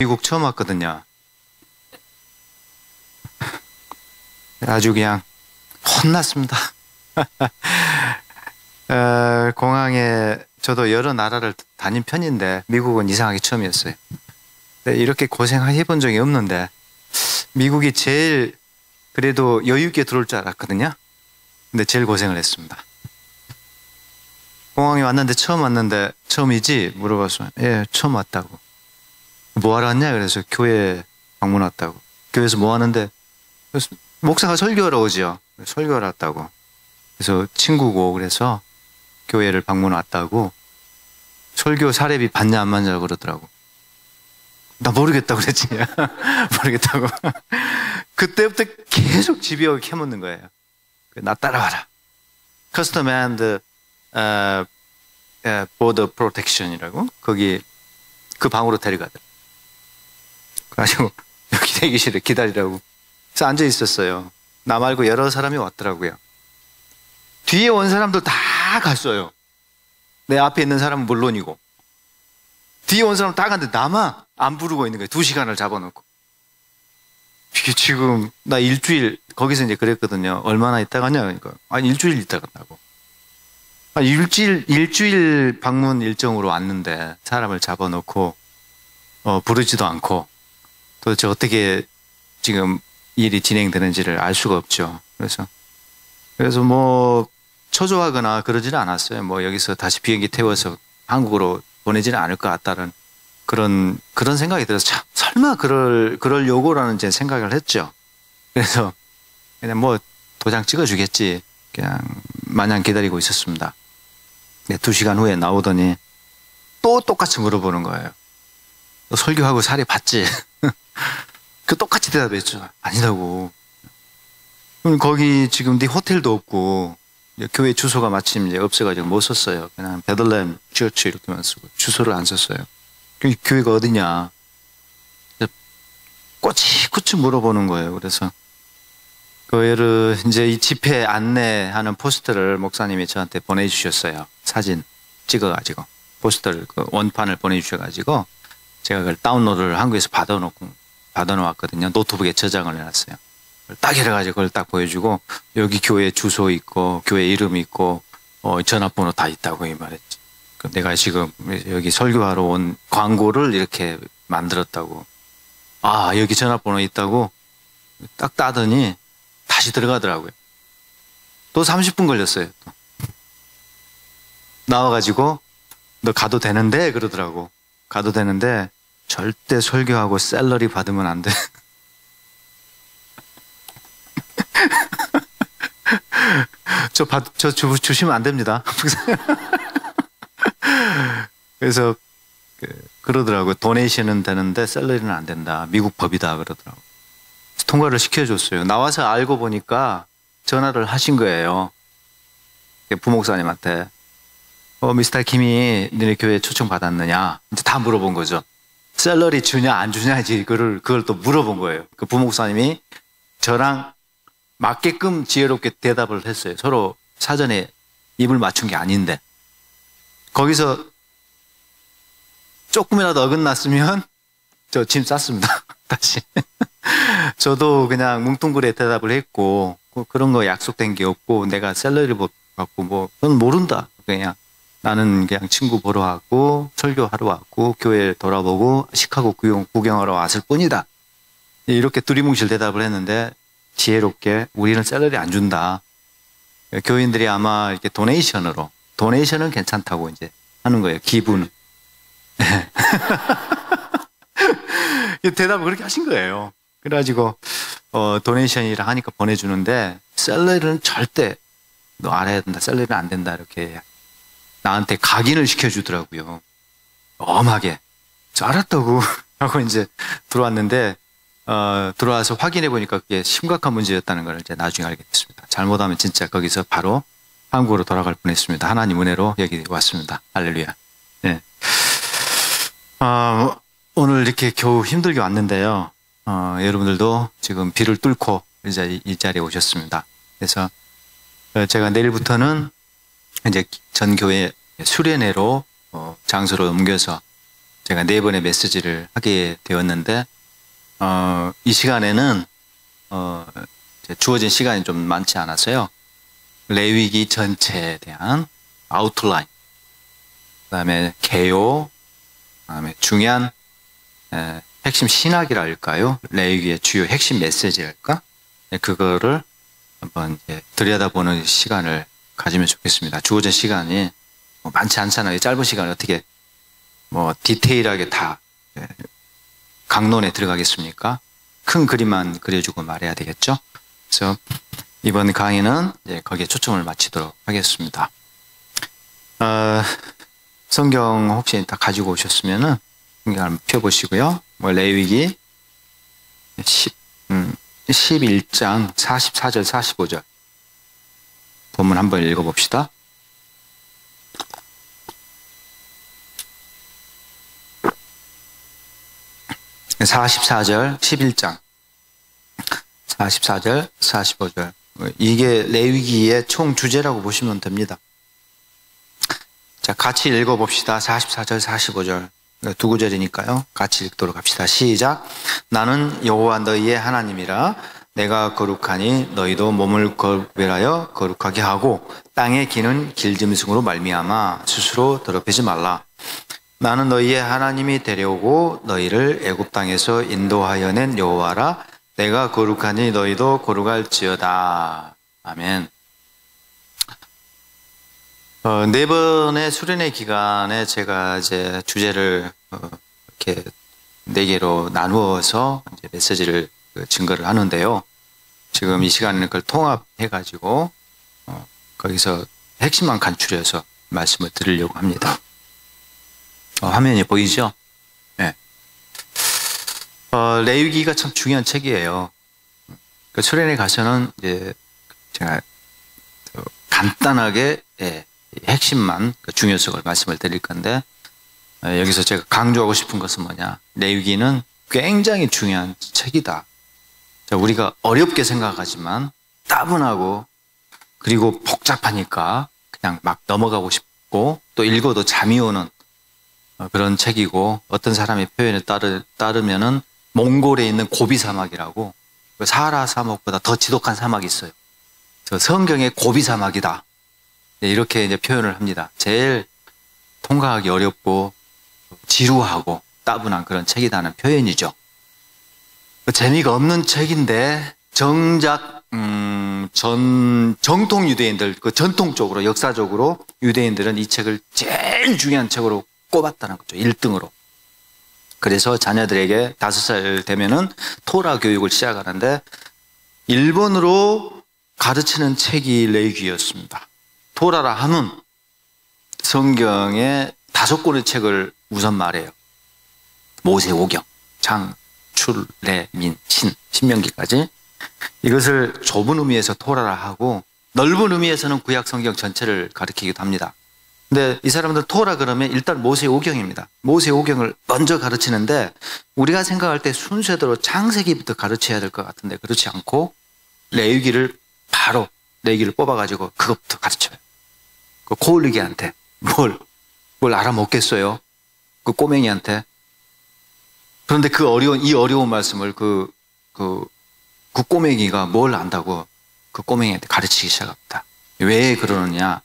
미국 처음 왔거든요. 아주 그냥 혼났습니다. 공항에 저도 여러 나라를 다닌 편인데 미국은 이상하게 처음이었어요. 이렇게 고생해 본 적이 없는데 미국이 제일 그래도 여유 있게 들어올 줄 알았거든요. 근데 제일 고생을 했습니다. 공항에 왔는데 처음이지? 물어봐서 예, 처음 왔다고. 뭐 하러 왔냐? 그래서 교회 방문 왔다고. 교회에서 뭐 하는데? 그래서 목사가 설교하러 오죠. 설교하러 왔다고. 그래서 친구고 그래서 교회를 방문 왔다고. 설교 사례비 받냐 안 받냐 그러더라고. 나 모르겠다고 그랬지. 모르겠다고. 그때부터 계속 집요하게 캐묻는 거예요. 나 따라와라. Custom and Border Protection이라고 거기 그 방으로 데려가더라. 그래가지고 여기 대기실에 기다리라고. 그래서 앉아 있었어요. 나 말고 여러 사람이 왔더라고요. 뒤에 온 사람들 다 갔어요. 내 앞에 있는 사람은 물론이고. 뒤에 온 사람 다 갔는데 나만 안 부르고 있는 거예요. 2시간을 잡아놓고. 이게 지금 나 일주일 거기서 이제 그랬거든요. 얼마나 있다 가냐 그러니까 아니 일주일 있다 간다고. 일주일 방문 일정으로 왔는데 사람을 잡아놓고 부르지도 않고 도대체 어떻게 지금 일이 진행되는지를 알 수가 없죠. 그래서 뭐 초조하거나 그러지는 않았어요. 뭐 여기서 다시 비행기 태워서 한국으로 보내지는 않을 것 같다는 그런 생각이 들어서 참 설마 그럴 요구라는 제 생각을 했죠. 그래서 그냥 뭐 도장 찍어주겠지. 그냥 마냥 기다리고 있었습니다. 2시간 후에 나오더니 또 똑같이 물어보는 거예요. 너 설교하고 사례 받지? 그 똑같이 대답했죠. 아니라고. 거기 지금 네 호텔도 없고 교회 주소가 마침 이제 없어가지고 못 썼어요. 그냥 베들레헴 처치 이렇게만 쓰고 주소를 안 썼어요. 교회가 어디냐? 꼬치꼬치 물어보는 거예요. 그래서 그 이제 이 집회 안내하는 포스터를 목사님이 저한테 보내주셨어요. 사진 찍어가지고 포스터를 그 원판을 보내주셔가지고 제가 그걸 다운로드를 한국에서 받아놓았거든요. 노트북에 저장을 해놨어요. 딱 이래가지고 그걸 딱 보여주고 여기 교회 주소 있고 교회 이름 있고 전화번호 다 있다고 이 말했지. 내가 지금 여기 설교하러 온 광고를 이렇게 만들었다고. 아 여기 전화번호 있다고 딱 따더니 다시 들어가더라고요. 또 30분 걸렸어요. 또. 나와가지고 너 가도 되는데 그러더라고. 가도 되는데 절대 설교하고 샐러리 받으면 안 돼. 저 주시면 안 됩니다. 그래서 그러더라고요. 도네이션은 되는데 샐러리는 안 된다. 미국 법이다 그러더라고요. 통과를 시켜줬어요. 나와서 알고 보니까 전화를 하신 거예요. 부목사님한테. 미스터 김이 너네 교회 초청 받았느냐? 이제 다 물어본 거죠. 샐러리 주냐 안 주냐지 그걸 또 물어본 거예요. 그 부목사님이 저랑 맞게끔 지혜롭게 대답을 했어요. 서로 사전에 입을 맞춘 게 아닌데. 거기서 조금이라도 어긋났으면 저 짐 쌌습니다. 다시. 저도 그냥 뭉뚱그레 대답을 했고 그런 거 약속된 게 없고 내가 샐러리 받고 뭐 그건 모른다. 그냥 나는 그냥 친구 보러 왔고 설교하러 왔고 교회 돌아보고 시카고 구경하러 왔을 뿐이다. 이렇게 두리뭉실 대답을 했는데 지혜롭게 우리는 샐러리 안 준다. 교인들이 아마 이렇게 도네이션은 괜찮다고 이제 하는 거예요. 기분. 대답을 그렇게 하신 거예요. 그래가지고 도네이션이라 하니까 보내주는데 샐러리는 절대 너 알아야 된다. 샐러리는 안 된다. 이렇게 나한테 각인을 시켜주더라고요. 엄하게. 저 알았다고 하고 이제 들어왔는데 들어와서 확인해 보니까 그게 심각한 문제였다는 걸 이제 나중에 알게 됐습니다. 잘못하면 진짜 거기서 바로 한국으로 돌아갈 뻔했습니다. 하나님 은혜로 여기 왔습니다. 할렐루야. 네. 오늘 이렇게 겨우 힘들게 왔는데요. 여러분들도 지금 비를 뚫고 이제 이 자리에 오셨습니다. 그래서 제가 내일부터는 이제 전 교회 수련회로 장소로 옮겨서 제가 4번의 메시지를 하게 되었는데, 이 시간에는, 주어진 시간이 좀 많지 않아서요. 레위기 전체에 대한 아웃라인, 그 다음에 개요, 그 다음에 중요한 핵심 신학이라 할까요? 레위기의 주요 핵심 메시지랄까? 그거를 한번 들여다보는 시간을 가지면 좋겠습니다. 주어진 시간이 많지 않잖아요. 짧은 시간에 어떻게 디테일하게 다 강론에 들어가겠습니까? 큰 그림만 그려주고 말해야 되겠죠? 그래서 이번 강의는 거기에 초점을 맞추도록 하겠습니다. 성경 혹시 다 가지고 오셨으면은 성경 한번 펴보시고요. 레위기 11장 44절 45절 본문 한번 읽어봅시다. (44절) 11장 44절 45절 이게 레위기의 총 주제라고 보시면 됩니다. 자, 같이 읽어봅시다. 44절 45절 두 구절이니까요. 같이 읽도록 합시다. 시작. 나는 여호와 너희의 하나님이라. 내가 거룩하니 너희도 몸을 구별하여 거룩하게 하고 땅에 기는 길짐승으로 말미암아 스스로 더럽히지 말라. 나는 너희의 하나님이 데려오고 너희를 애굽 땅에서 인도하여 낸 여호와라. 내가 거룩하니 너희도 거룩할지어다. 아멘. 4번의 수련회 기간에 제가 이제 주제를 이렇게 4개로 나누어서 이제 메시지를 증거를 하는데요. 지금 이 시간에는 그걸 통합해가지고 거기서 핵심만 간추려서 말씀을 드리려고 합니다. 화면이 보이죠? 네. 레위기가 참 중요한 책이에요. 그 수련회 가서는 이제 제가 간단하게 핵심만 중요성을 말씀을 드릴 건데, 여기서 제가 강조하고 싶은 것은 뭐냐? 레위기는 굉장히 중요한 책이다. 우리가 어렵게 생각하지만 따분하고 그리고 복잡하니까 그냥 막 넘어가고 싶고 또 읽어도 잠이 오는 그런 책이고, 어떤 사람의 표현에 따르면은 몽골에 있는 고비 사막이라고, 사하라 사막보다 더 지독한 사막이 있어요. 저 성경의 고비 사막이다. 이렇게 이제 표현을 합니다. 제일 통과하기 어렵고 지루하고 따분한 그런 책이라는 표현이죠. 재미가 없는 책인데 정작 정통 유대인들, 전통적으로 역사적으로 유대인들은 이 책을 제일 중요한 책으로 꼽았다는 거죠. 1등으로. 그래서 자녀들에게 5살 되면은 토라 교육을 시작하는데 1번으로 가르치는 책이 레위기였습니다. 토라라 하면 성경의 5권의 책을 우선 말해요. 모세오경, 장, 출, 레, 민, 신, 신명기까지. 이것을 좁은 의미에서 토라라 하고 넓은 의미에서는 구약 성경 전체를 가리키기도 합니다. 근데 이 사람들 토라 그러면 일단 모세오경입니다. 모세오경을 먼저 가르치는데 우리가 생각할 때 순서대로 창세기부터 가르쳐야 될 것 같은데 그렇지 않고 레위기를 바로 레위기를 뽑아가지고 그것부터 가르쳐요. 그 코올리기한테 뭘 알아먹겠어요? 그 꼬맹이한테. 그런데 이 어려운 말씀을 그 꼬맹이가 뭘 안다고 그 꼬맹이한테 가르치기 시작합니다. 왜 그러느냐?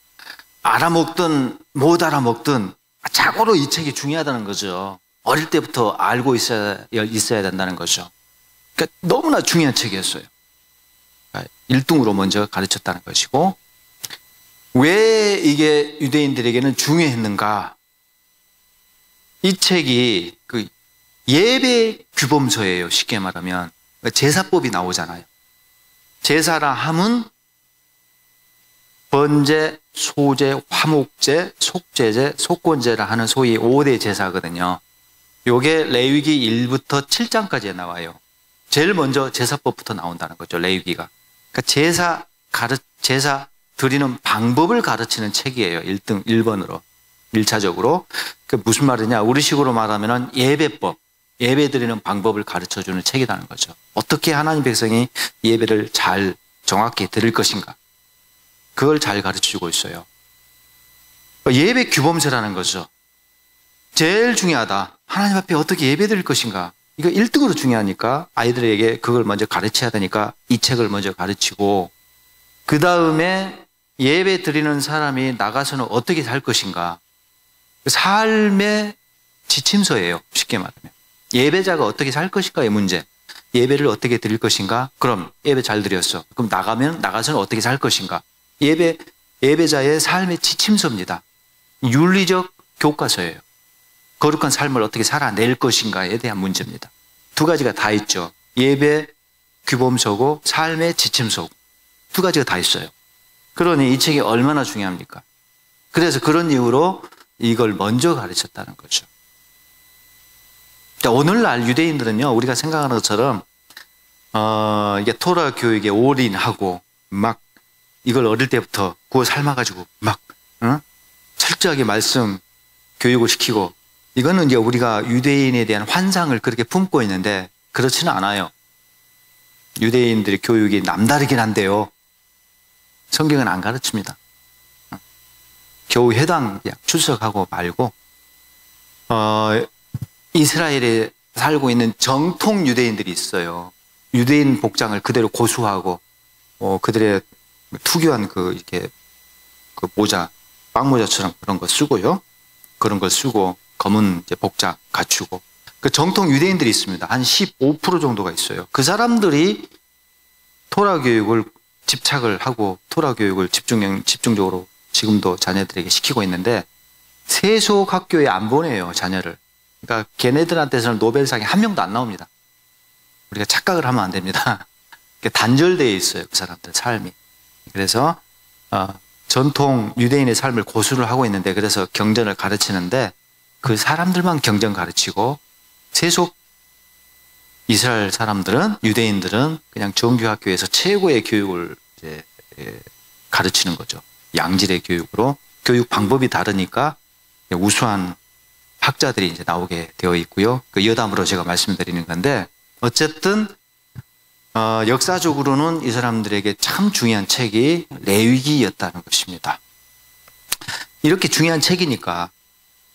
알아먹든 못 알아먹든 자고로 이 책이 중요하다는 거죠. 어릴 때부터 알고 있어야 된다는 거죠. 그러니까 너무나 중요한 책이었어요. 1등으로 먼저 가르쳤다는 것이고, 왜 이게 유대인들에게는 중요했는가? 이 책이 그 예배 규범서예요. 쉽게 말하면 제사법이 나오잖아요. 제사라 함은 번제, 소제, 화목제, 속제제, 속건제라 하는 소위 5대 제사거든요. 요게 레위기 1부터 7장까지에 나와요. 제일 먼저 제사법부터 나온다는 거죠. 레위기가. 그러니까 제사 드리는 방법을 가르치는 책이에요. 1번으로. 1차적으로. 그 무슨 말이냐? 우리식으로 말하면은 예배법, 예배 드리는 방법을 가르쳐 주는 책이라는 거죠. 어떻게 하나님 백성이 예배를 잘 정확히 드릴 것인가? 그걸 잘 가르쳐 주고 있어요. 예배 규범서라는 거죠. 제일 중요하다. 하나님 앞에 어떻게 예배드릴 것인가. 이거 1등으로 중요하니까 아이들에게 그걸 먼저 가르쳐야 되니까 이 책을 먼저 가르치고, 그 다음에 예배 드리는 사람이 나가서는 어떻게 살 것인가. 삶의 지침서예요. 쉽게 말하면. 예배자가 어떻게 살 것인가의 문제. 예배를 어떻게 드릴 것인가? 그럼 예배 잘 드렸어. 그럼 나가서는 어떻게 살 것인가? 예배자의 삶의 지침서입니다. 윤리적 교과서예요. 거룩한 삶을 어떻게 살아낼 것인가에 대한 문제입니다. 두 가지가 다 있죠. 예배 규범서고 삶의 지침서고 두 가지가 다 있어요. 그러니 이 책이 얼마나 중요합니까? 그래서 그런 이유로 이걸 먼저 가르쳤다는 거죠. 오늘날 유대인들은요, 우리가 생각하는 것처럼 이게 토라 교육에 올인하고 막 이걸 어릴 때부터 구워 삶아가지고 막 철저하게 말씀 교육을 시키고, 이거는 이제 우리가 유대인에 대한 환상을 그렇게 품고 있는데 그렇지는 않아요. 유대인들의 교육이 남다르긴 한데요, 성경은 안 가르칩니다. 겨우 회당 출석하고 말고 이스라엘에 살고 있는 정통 유대인들이 있어요. 유대인 복장을 그대로 고수하고 그들의 투교한 이렇게 모자, 빵모자처럼 그런 거 쓰고요. 그런 걸 쓰고 검은 복장 갖추고 그 정통 유대인들이 있습니다. 한 15% 정도가 있어요. 그 사람들이 토라 교육을 집착을 하고 토라 교육을 집중적으로 지금도 자녀들에게 시키고 있는데, 세속 학교에 안 보내요, 자녀를. 그러니까 걔네들한테서는 노벨상이 한 명도 안 나옵니다. 우리가 착각을 하면 안 됩니다. 단절되어 있어요, 그 사람들 삶이. 그래서 전통 유대인의 삶을 고수를 하고 있는데, 그래서 경전을 가르치는데 그 사람들만 경전 가르치고 세속 이스라엘 사람들은, 유대인들은 그냥 정규학교에서 최고의 교육을 이제 가르치는 거죠. 양질의 교육으로. 교육 방법이 다르니까 우수한 학자들이 이제 나오게 되어 있고요. 그 여담으로 제가 말씀드리는 건데, 어쨌든 역사적으로는 이 사람들에게 참 중요한 책이 레위기였다는 것입니다. 이렇게 중요한 책이니까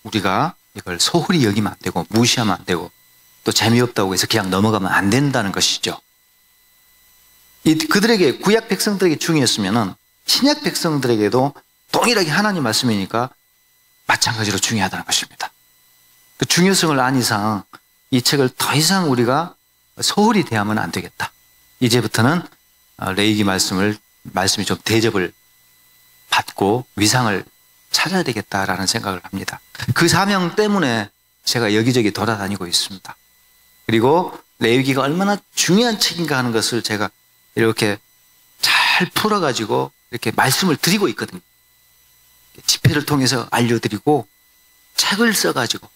우리가 이걸 소홀히 여기면 안 되고 무시하면 안 되고 또 재미없다고 해서 그냥 넘어가면 안 된다는 것이죠. 그들에게, 구약 백성들에게 중요했으면은 신약 백성들에게도 동일하게 하나님 말씀이니까 마찬가지로 중요하다는 것입니다. 그 중요성을 안 이상 이 책을 더 이상 우리가 소홀히 대하면 안 되겠다. 이제부터는 레위기 말씀이 좀 대접을 받고 위상을 찾아야 되겠다라는 생각을 합니다. 그 사명 때문에 제가 여기저기 돌아다니고 있습니다. 그리고 레위기가 얼마나 중요한 책인가 하는 것을 제가 이렇게 잘 풀어가지고 이렇게 말씀을 드리고 있거든요. 집회를 통해서 알려드리고 책을 써가지고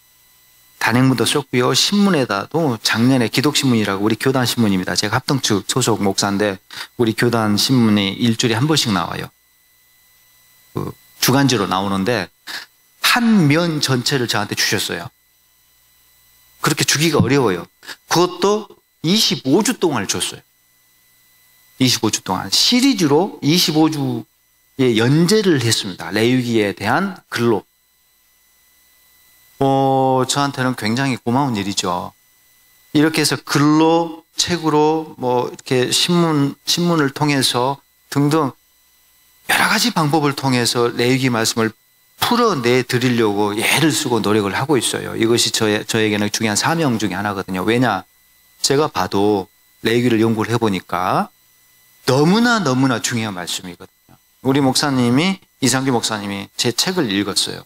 단행본도 썼고요. 신문에다도 작년에 기독신문이라고, 우리 교단신문입니다. 제가 합동측 소속 목사인데 우리 교단신문이 일주일에 한 번씩 나와요. 주간지로 나오는데 한 면 전체를 저한테 주셨어요. 그렇게 주기가 어려워요. 그것도 25주 동안을 줬어요. 25주 동안 시리즈로 25주의 연재를 했습니다. 레위기에 대한 글로. 저한테는 굉장히 고마운 일이죠. 이렇게 해서 글로, 책으로, 이렇게 신문을 통해서 등등 여러 가지 방법을 통해서 레위기 말씀을 풀어내 드리려고 애를 쓰고 노력을 하고 있어요. 이것이 저에게는 중요한 사명 중에 하나거든요. 왜냐? 제가 봐도 레위기를 연구를 해보니까 너무나 중요한 말씀이거든요. 우리 목사님이, 이상규 목사님이 제 책을 읽었어요.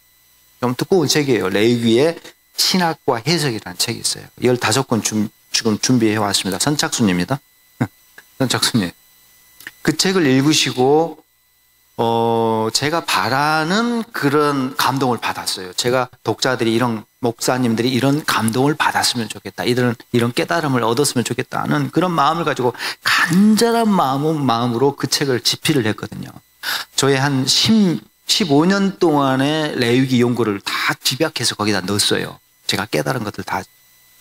좀 두꺼운 책이에요. 레위기의 신학과 해석이라는 책이 있어요. 15권 지금 준비해 왔습니다. 선착순입니다. 선착순이에요. 그 책을 읽으시고 제가 바라는 그런 감동을 받았어요. 제가 독자들이, 이런 목사님들이 이런 감동을 받았으면 좋겠다, 이런 깨달음을 얻었으면 좋겠다는 그런 마음을 가지고 간절한 마음으로 그 책을 집필을 했거든요. 저의 한 15년 동안의 레위기 연구를 다 집약해서 거기다 넣었어요. 제가 깨달은 것들 다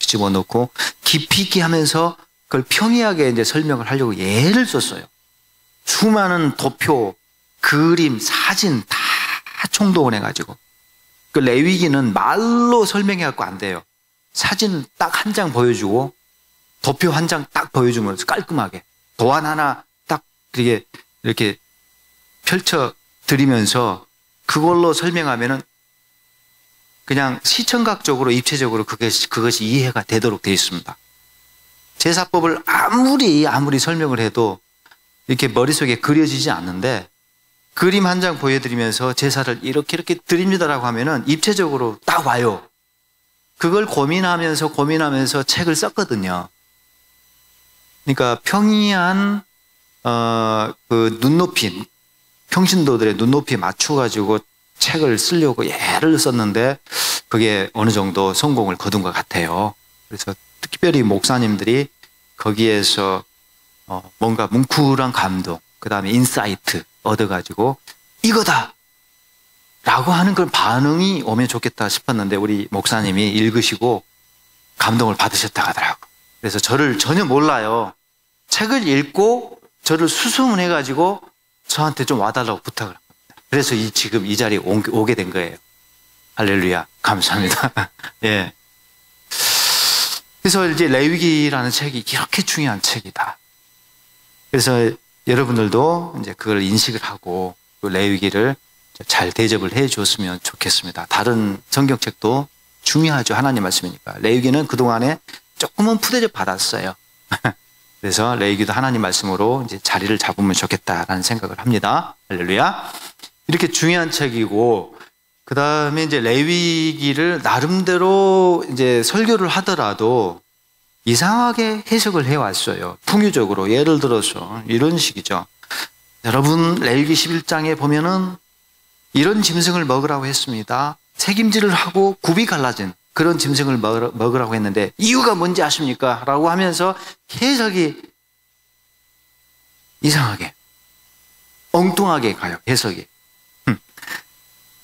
집어넣고 깊이 있게 하면서 그걸 평이하게 이제 설명을 하려고 예를 썼어요. 수많은 도표, 그림, 사진 다 총동원해가지고 그 레위기는 말로 설명해 갖고 안 돼요. 사진 딱 한 장 보여주고 도표 한 장 딱 보여주면서 깔끔하게 도안 하나 딱 이렇게 펼쳐 드리면서 그걸로 설명하면은 그냥 시청각적으로 입체적으로 그것이 이해가 되도록 되어 있습니다. 제사법을 아무리 설명을 해도 이렇게 머릿속에 그려지지 않는데 그림 한 장 보여드리면서 제사를 이렇게 드립니다라고 하면은 입체적으로 딱 와요. 그걸 고민하면서 책을 썼거든요. 그러니까 평이한 그 눈높이, 평신도들의 눈높이에 맞춰가지고 책을 쓰려고 애를 썼는데 그게 어느 정도 성공을 거둔 것 같아요. 그래서 특별히 목사님들이 거기에서 뭔가 뭉클한 감동, 그 다음에 인사이트 얻어가지고 이거다! 라고 하는 그런 반응이 오면 좋겠다 싶었는데 우리 목사님이 읽으시고 감동을 받으셨다고 하더라고요. 그래서 저를 전혀 몰라요. 책을 읽고 저를 수소문해가지고 저한테 좀 와달라고 부탁을 합니다. 그래서 지금 이 자리에 오게 된 거예요. 할렐루야. 감사합니다. 예. 그래서 이제 레위기라는 책이 이렇게 중요한 책이다. 그래서 여러분들도 이제 그걸 인식을 하고 그 레위기를 잘 대접을 해 줬으면 좋겠습니다. 다른 성경책도 중요하죠. 하나님 말씀이니까. 레위기는 그동안에 조금은 푸대접 받았어요. 그래서 레위기도 하나님 말씀으로 이제 자리를 잡으면 좋겠다라는 생각을 합니다. 할렐루야. 이렇게 중요한 책이고, 그 다음에 이제 레위기를 나름대로 이제 설교를 하더라도 이상하게 해석을 해왔어요. 풍유적으로. 예를 들어서 이런 식이죠. 여러분, 레위기 11장에 보면은 이런 짐승을 먹으라고 했습니다. 책임질을 하고 굽이 갈라진 그런 짐승을 먹으라고 했는데 이유가 뭔지 아십니까? 라고 하면서 해석이 이상하게, 엉뚱하게 가요. 해석이.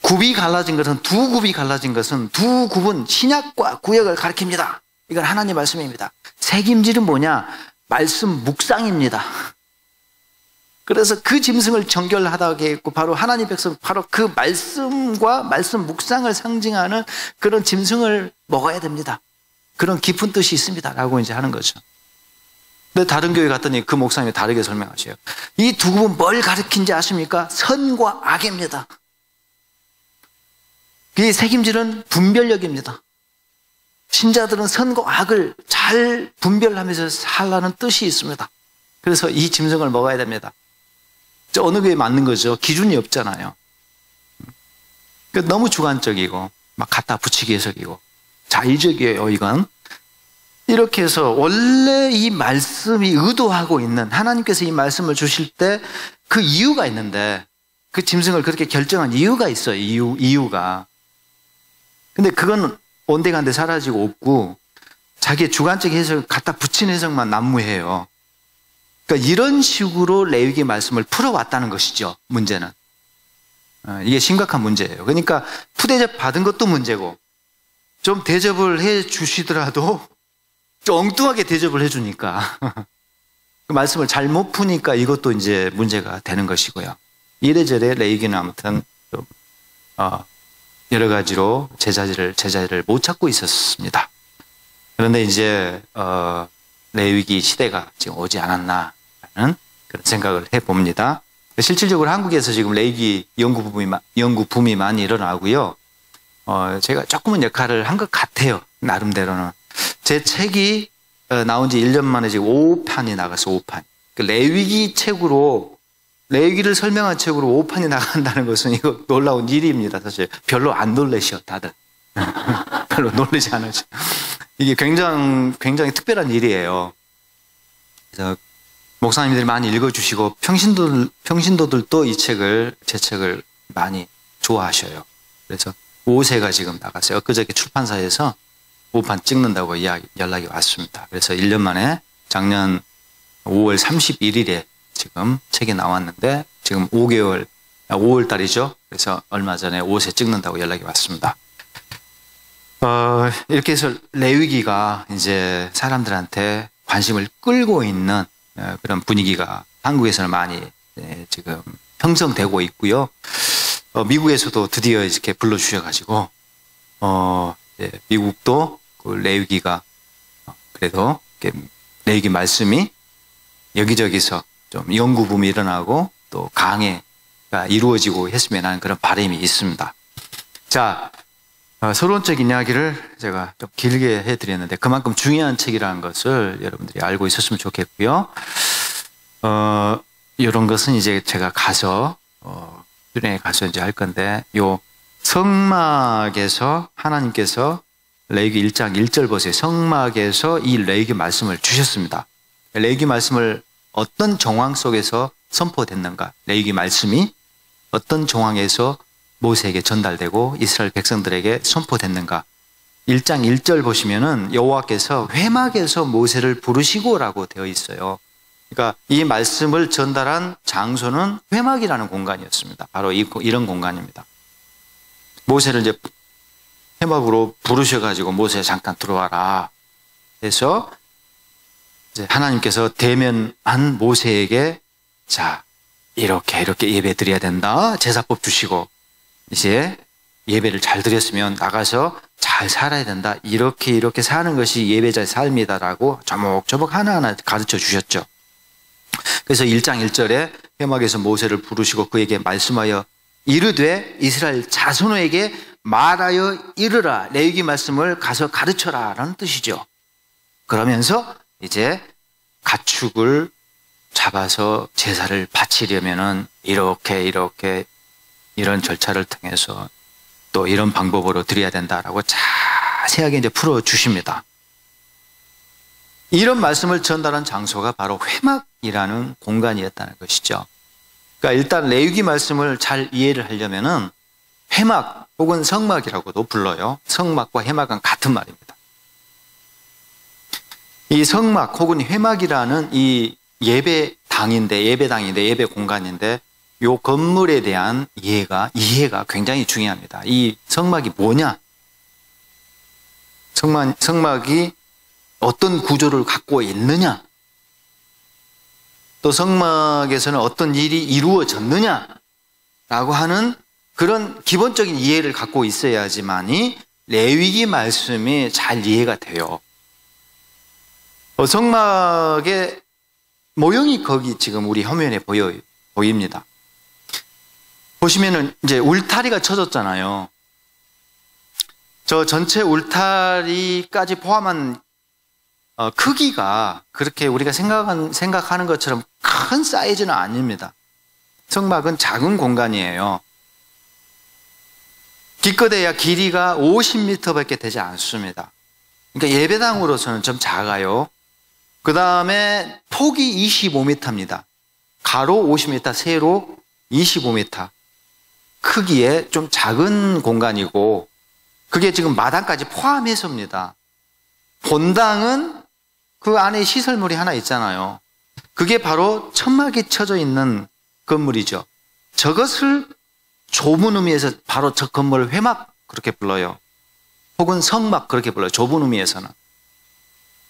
굽이 갈라진 것은, 두 굽이 갈라진 것은, 두 굽은 신약과 구약을 가리킵니다. 이건 하나님 말씀입니다. 책임질은 뭐냐? 말씀 묵상입니다. 그래서 그 짐승을 정결하다게 했고 바로 하나님 백성, 바로 그 말씀과 말씀 묵상을 상징하는 그런 짐승을 먹어야 됩니다. 그런 깊은 뜻이 있습니다. 라고 이제 하는 거죠. 근데 다른 교회 갔더니 그 목사님이 다르게 설명하셔요. 이 두 굽은 뭘 가리킨지 아십니까? 선과 악입니다. 이 책임질은 분별력입니다. 신자들은 선과 악을 잘 분별하면서 살라는 뜻이 있습니다. 그래서 이 짐승을 먹어야 됩니다. 어느 교회에 맞는 거죠. 기준이 없잖아요. 너무 주관적이고 막 갖다 붙이기 해석이고 자의적이에요. 이건 이렇게 해서 원래 이 말씀이 의도하고 있는, 하나님께서 이 말씀을 주실 때 그 이유가 있는데 그 짐승을 그렇게 결정한 이유가 있어요. 이유가. 근데 그건 온데간데 사라지고 없고 자기의 주관적인 해석을 갖다 붙인 해석만 난무해요. 그러니까 이런 식으로 레위기 말씀을 풀어왔다는 것이죠. 문제는. 이게 심각한 문제예요. 그러니까 푸대접 받은 것도 문제고 좀 대접을 해 주시더라도 좀 엉뚱하게 대접을 해 주니까 그 말씀을 잘못 푸니까 이것도 이제 문제가 되는 것이고요. 이래저래 레위기는 아무튼 좀 여러 가지로 제자리를 못 찾고 있었습니다. 그런데 이제 레위기 시대가 지금 오지 않았나라는 그런 생각을 해봅니다. 실질적으로 한국에서 지금 레위기 연구붐이 많이 일어나고요. 제가 조금은 역할을 한 것 같아요. 나름대로는. 제 책이 나온 지 1년 만에 지금 5판이 나가서 5판. 그 레위기 책으로, 레위기를 설명한 책으로 5판이 나간다는 것은 이거 놀라운 일입니다. 사실 별로 안 놀라셔 다들. 별로 놀라지 않으셔. 이게 굉장히 특별한 일이에요. 그래서 목사님들이 많이 읽어주시고 평신도들도 제 책을 많이 좋아하셔요. 그래서 5세가 지금 나갔어요. 엊그저께 출판사에서 5판 찍는다고 연락이 왔습니다. 그래서 1년 만에 작년 5월 31일에 지금 책이 나왔는데 지금 5월 달이죠. 그래서 얼마 전에 5세 찍는다고 연락이 왔습니다. 이렇게 해서 레위기가 이제 사람들한테 관심을 끌고 있는 그런 분위기가 한국에서는 많이 지금 형성되고 있고요. 미국에서도 드디어 이렇게 불러주셔가지고 미국도 그 레위기가 그래도 레위기 말씀이 여기저기서 좀 연구붐이 일어나고 또 강해가 이루어지고 했으면 하는 그런 바람이 있습니다. 자, 서론적인 이야기를 제가 좀 길게 해드렸는데 그만큼 중요한 책이라는 것을 여러분들이 알고 있었으면 좋겠고요. 이런 것은 이제 제가 가서 수련회 가서 이제 할 건데 요 성막에서 하나님께서 레위기 1장 1절 보세요. 성막에서 이 레위기 말씀을 주셨습니다. 레위기 말씀을 어떤 정황 속에서 선포됐는가? 레위기 말씀이 어떤 정황에서 모세에게 전달되고 이스라엘 백성들에게 선포됐는가? 1장 1절 보시면은 여호와께서 회막에서 모세를 부르시고라고 되어 있어요. 그러니까 이 말씀을 전달한 장소는 회막이라는 공간이었습니다. 바로 이런 공간입니다. 모세를 이제 회막으로 부르셔가지고 모세 잠깐 들어와라 해서 이제 하나님께서 대면한 모세에게 자 이렇게 예배 드려야 된다. 제사법 주시고 이제 예배를 잘 드렸으면 나가서 잘 살아야 된다. 이렇게 사는 것이 예배자의 삶이다라고 조목조목 하나하나 가르쳐 주셨죠. 그래서 1장 1절에 회막에서 모세를 부르시고 그에게 말씀하여 이르되 이스라엘 자손에게 말하여 이르라. 레위기 말씀을 가서 가르쳐라 라는 뜻이죠. 그러면서 이제 가축을 잡아서 제사를 바치려면은 이렇게 이런 절차를 통해서 또 이런 방법으로 드려야 된다라고 자세하게 이제 풀어주십니다. 이런 말씀을 전달한 장소가 바로 회막이라는 공간이었다는 것이죠. 그러니까 일단 레위기 말씀을 잘 이해를 하려면은 회막 혹은 성막이라고도 불러요. 성막과 회막은 같은 말입니다. 이 성막 혹은 회막이라는 이 예배당인데 예배 공간인데 이 건물에 대한 이해가 굉장히 중요합니다. 이 성막이 뭐냐? 성막이 어떤 구조를 갖고 있느냐? 또 성막에서는 어떤 일이 이루어졌느냐라고 하는 그런 기본적인 이해를 갖고 있어야지만이 레위기 말씀이 잘 이해가 돼요. 성막의 모형이 거기 지금 우리 화면에 보입니다. 보시면은 이제 울타리가 쳐졌잖아요. 저 전체 울타리까지 포함한 크기가 그렇게 우리가 생각하는 것처럼 큰 사이즈는 아닙니다. 성막은 작은 공간이에요. 기껏해야 길이가 50m밖에 되지 않습니다. 그러니까 예배당으로서는 좀 작아요. 그 다음에 폭이 25m입니다. 가로 50m, 세로 25m. 크기에 좀 작은 공간이고 그게 지금 마당까지 포함해서입니다. 본당은 그 안에 시설물이 하나 있잖아요. 그게 바로 천막이 쳐져 있는 건물이죠. 저것을 좁은 의미에서 바로 저 건물을 회막 그렇게 불러요. 혹은 성막 그렇게 불러요. 좁은 의미에서는.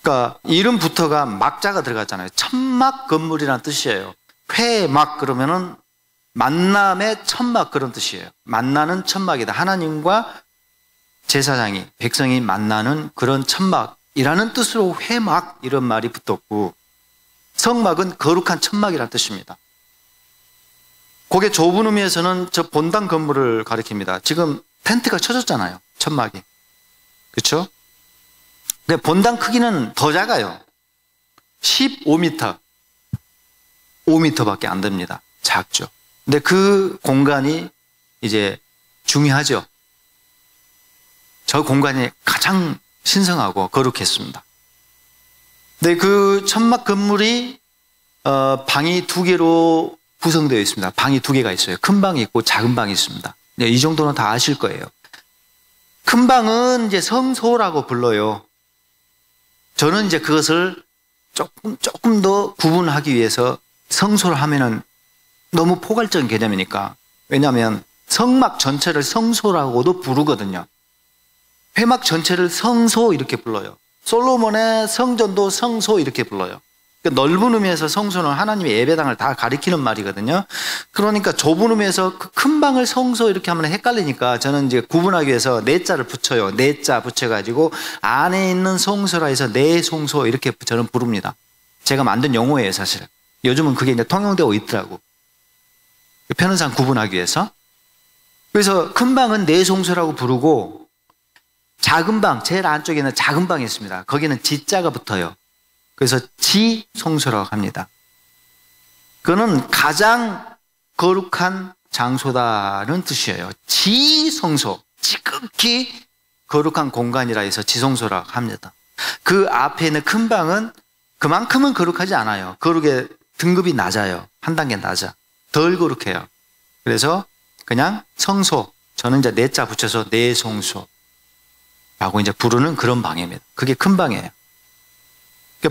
그러니까 이름부터가 막자가 들어갔잖아요. 천막 건물이라는 뜻이에요. 회막 그러면은 만남의 천막 그런 뜻이에요. 만나는 천막이다. 하나님과 제사장이 백성이 만나는 그런 천막이라는 뜻으로 회막 이런 말이 붙었고 성막은 거룩한 천막이라는 뜻입니다. 그게 좁은 의미에서는 저 본당 건물을 가리킵니다. 지금 텐트가 쳐졌잖아요. 천막이. 그렇죠? 근데 본당 크기는 더 작아요. 15m. 5m밖에 안 됩니다. 작죠. 근데 그 공간이 이제 중요하죠. 저 공간이 가장 신성하고 거룩했습니다. 근데 그 천막 건물이 방이 2개로 구성되어 있습니다. 방이 2개가 있어요. 큰 방이 있고 작은 방이 있습니다. 네, 이 정도는 다 아실 거예요. 큰 방은 이제 성소라고 불러요. 저는 이제 그것을 조금 더 구분하기 위해서 성소를 하면은 너무 포괄적인 개념이니까. 왜냐하면 성막 전체를 성소라고도 부르거든요. 회막 전체를 성소 이렇게 불러요. 솔로몬의 성전도 성소 이렇게 불러요. 넓은 의미에서 성소는 하나님의 예배당을 다 가리키는 말이거든요. 그러니까 좁은 의미에서 그 큰 방을 성소 이렇게 하면 헷갈리니까 저는 이제 구분하기 위해서 내자를 붙여요. 내자 붙여가지고 안에 있는 성소라 해서 내성소 이렇게 저는 부릅니다. 제가 만든 용어예요, 사실은. 요즘은 그게 이제 통용되고 있더라고. 편의상 구분하기 위해서. 그래서 큰 방은 내성소라고 부르고 작은 방, 제일 안쪽에 있는 작은 방이 있습니다. 거기는 지자가 붙어요. 그래서 지성소라고 합니다. 그거는 가장 거룩한 장소다는 뜻이에요. 지성소, 지극히 거룩한 공간이라 해서 지성소라고 합니다. 그 앞에 있는 큰 방은 그만큼은 거룩하지 않아요. 거룩의 등급이 낮아요. 한 단계 낮아. 덜 거룩해요. 그래서 그냥 성소, 저는 이제 내자 붙여서 내성소라고 이제 부르는 그런 방입니다. 그게 큰 방이에요.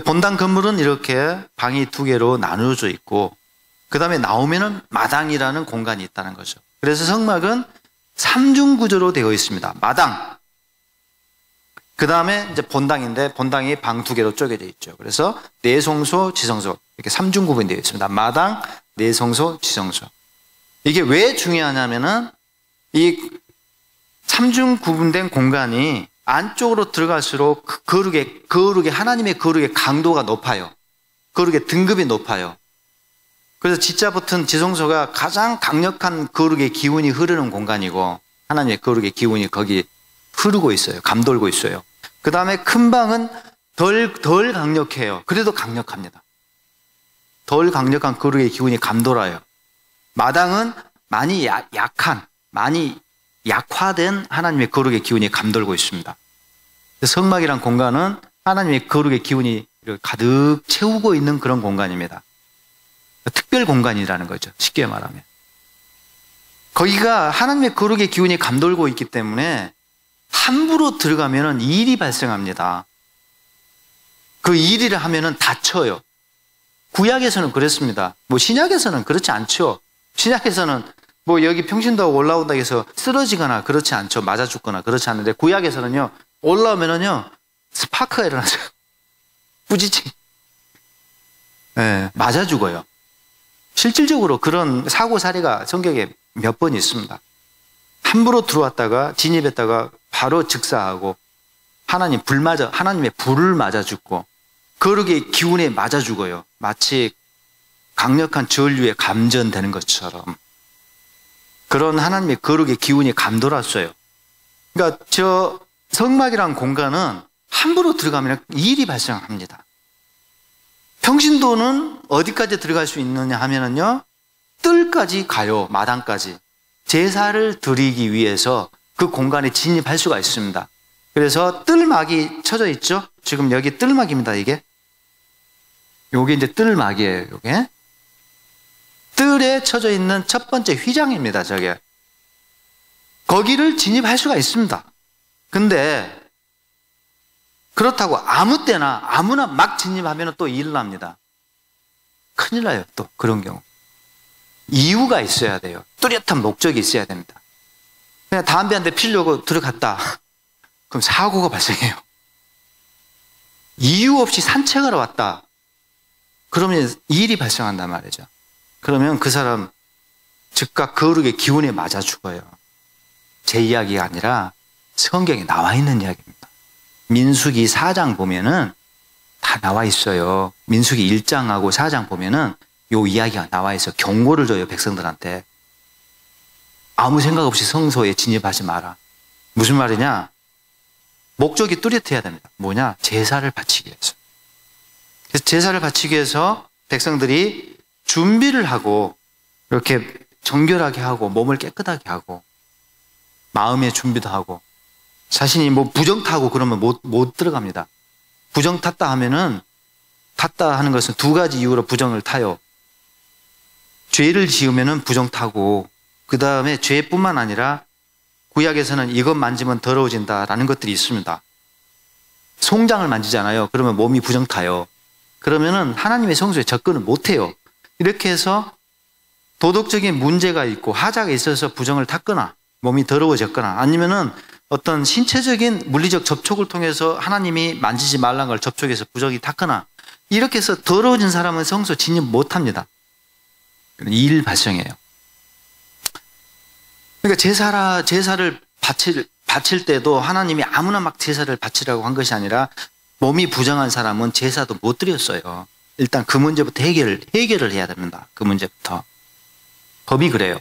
본당 건물은 이렇게 방이 두 개로 나누어져 있고, 그 다음에 나오면은 마당이라는 공간이 있다는 거죠. 그래서 성막은 삼중 구조로 되어 있습니다. 마당, 그 다음에 이제 본당인데 본당이 방 두 개로 쪼개져 있죠. 그래서 내성소, 지성소 이렇게 삼중 구분이 되어 있습니다. 마당, 내성소, 지성소. 이게 왜 중요하냐면은 이 삼중 구분된 공간이 안쪽으로 들어갈수록 거룩의 하나님의 거룩의 강도가 높아요. 거룩의 등급이 높아요. 그래서 지자 붙은 지성소가 가장 강력한 거룩의 기운이 흐르는 공간이고 하나님의 거룩의 기운이 거기 흐르고 있어요. 감돌고 있어요. 그 다음에 큰 방은 덜 강력해요. 그래도 강력합니다. 덜 강력한 거룩의 기운이 감돌아요. 마당은 많이 약한, 많이 약화된 하나님의 거룩의 기운이 감돌고 있습니다. 성막이란 공간은 하나님의 거룩의 기운이 가득 채우고 있는 그런 공간입니다. 특별 공간이라는 거죠. 쉽게 말하면. 거기가 하나님의 거룩의 기운이 감돌고 있기 때문에 함부로 들어가면 일이 발생합니다. 그 일을 하면 다쳐요. 구약에서는 그랬습니다. 뭐 신약에서는 그렇지 않죠. 신약에서는 뭐 여기 평신도 올라온다 해서 쓰러지거나 그렇지 않죠. 맞아 죽거나 그렇지 않는데 구약에서는요. 올라오면은요. 스파크가 일어나죠. 부딪히. 네, 맞아 죽어요. 실질적으로 그런 사고 사례가 성경에 몇 번 있습니다. 함부로 들어왔다가 진입했다가 바로 즉사하고 하나님의 불을 맞아 죽고 거룩의 기운에 맞아 죽어요. 마치 강력한 전류에 감전되는 것처럼 그런 하나님의 거룩의 기운이 감돌았어요. 그러니까 저 성막이란 공간은 함부로 들어가면 일이 발생합니다. 평신도는 어디까지 들어갈 수 있느냐 하면은요, 뜰까지 가요. 마당까지. 제사를 드리기 위해서 그 공간에 진입할 수가 있습니다. 그래서 뜰막이 쳐져 있죠? 지금 여기 뜰막입니다, 이게. 요게 이제 뜰막이에요, 요게. 뜰에 쳐져 있는 첫 번째 휘장입니다, 저게. 거기를 진입할 수가 있습니다. 근데 그렇다고 아무 때나 아무나 막 진입하면 또 일 납니다. 큰일 나요, 또 그런 경우. 이유가 있어야 돼요. 뚜렷한 목적이 있어야 됩니다. 그냥 담배 한 대 피려고 들어갔다. 그럼 사고가 발생해요. 이유 없이 산책하러 왔다. 그러면 일이 발생한단 말이죠. 그러면 그 사람 즉각 거룩의 기운에 맞아 죽어요. 제 이야기가 아니라 성경에 나와 있는 이야기입니다. 민수기 4장 보면은 다 나와 있어요. 민수기 1장하고 4장 보면은 요 이야기가 나와 있어. 경고를 줘요, 백성들한테. 아무 생각 없이 성소에 진입하지 마라. 무슨 말이냐? 목적이 뚜렷해야 됩니다. 뭐냐? 제사를 바치기 위해서. 그래서 제사를 바치기 위해서 백성들이 준비를 하고 이렇게 정결하게 하고 몸을 깨끗하게 하고 마음의 준비도 하고 자신이 뭐 부정 타고 그러면 못 들어갑니다. 부정 탔다 하면은 탔다 하는 것은 두 가지 이유로 부정을 타요. 죄를 지으면은 부정 타고 그 다음에 죄뿐만 아니라 구약에서는 이것 만지면 더러워진다라는 것들이 있습니다. 송장을 만지잖아요. 그러면 몸이 부정 타요. 그러면은 하나님의 성소에 접근을 못 해요. 이렇게 해서 도덕적인 문제가 있고 하자가 있어서 부정을 탔거나 몸이 더러워졌거나 아니면은 어떤 신체적인 물리적 접촉을 통해서 하나님이 만지지 말라는 걸 접촉해서 부정이 탔거나 이렇게 해서 더러워진 사람은 성소 진입 못합니다. 일 발생해요. 그러니까 제사를 바칠 때도 하나님이 아무나 막 제사를 바치라고 한 것이 아니라 몸이 부정한 사람은 제사도 못 드렸어요. 일단 그 문제부터 해결을 해야 됩니다. 그 문제부터. 법이 그래요.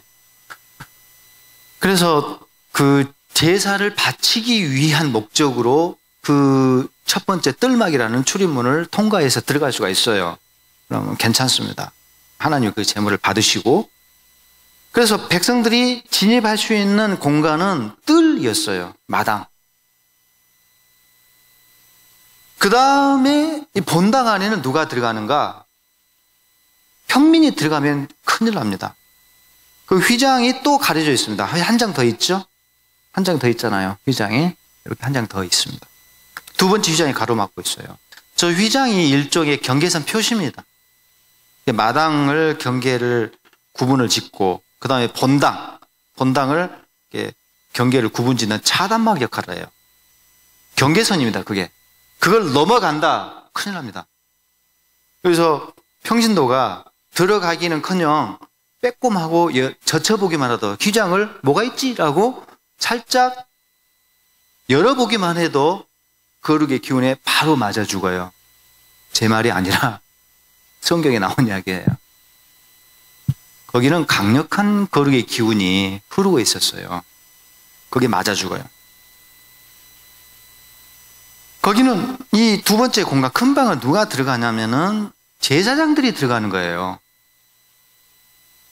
그래서 그 제사를 바치기 위한 목적으로 그 첫 번째 뜰막이라는 출입문을 통과해서 들어갈 수가 있어요. 그러면 괜찮습니다. 하나님 그 제물을 받으시고, 그래서 백성들이 진입할 수 있는 공간은 뜰이었어요. 마당. 그 다음에 이 본당 안에는 누가 들어가는가? 평민이 들어가면 큰일 납니다. 그 휘장이 또 가려져 있습니다. 한 장 더 있죠? 한 장 더 있잖아요. 휘장이 이렇게 한 장 더 있습니다. 두 번째 휘장이 가로막고 있어요. 저 휘장이 일종의 경계선 표시입니다. 마당을 경계를 구분을 짓고, 그 다음에 본당을 경계를 구분 짓는 차단막 역할을 해요. 경계선입니다. 그걸 넘어간다, 큰일 납니다. 그래서 평신도가 들어가기는커녕 빼꼼하고 젖혀보기만 하도 휘장을 뭐가 있지라고 살짝 열어보기만 해도 거룩의 기운에 바로 맞아 죽어요. 제 말이 아니라 성경에 나온 이야기예요. 거기는 강력한 거룩의 기운이 흐르고 있었어요. 거기에 맞아 죽어요. 거기는 이 두 번째 공간, 큰 방을 누가 들어가냐면은 제사장들이 들어가는 거예요.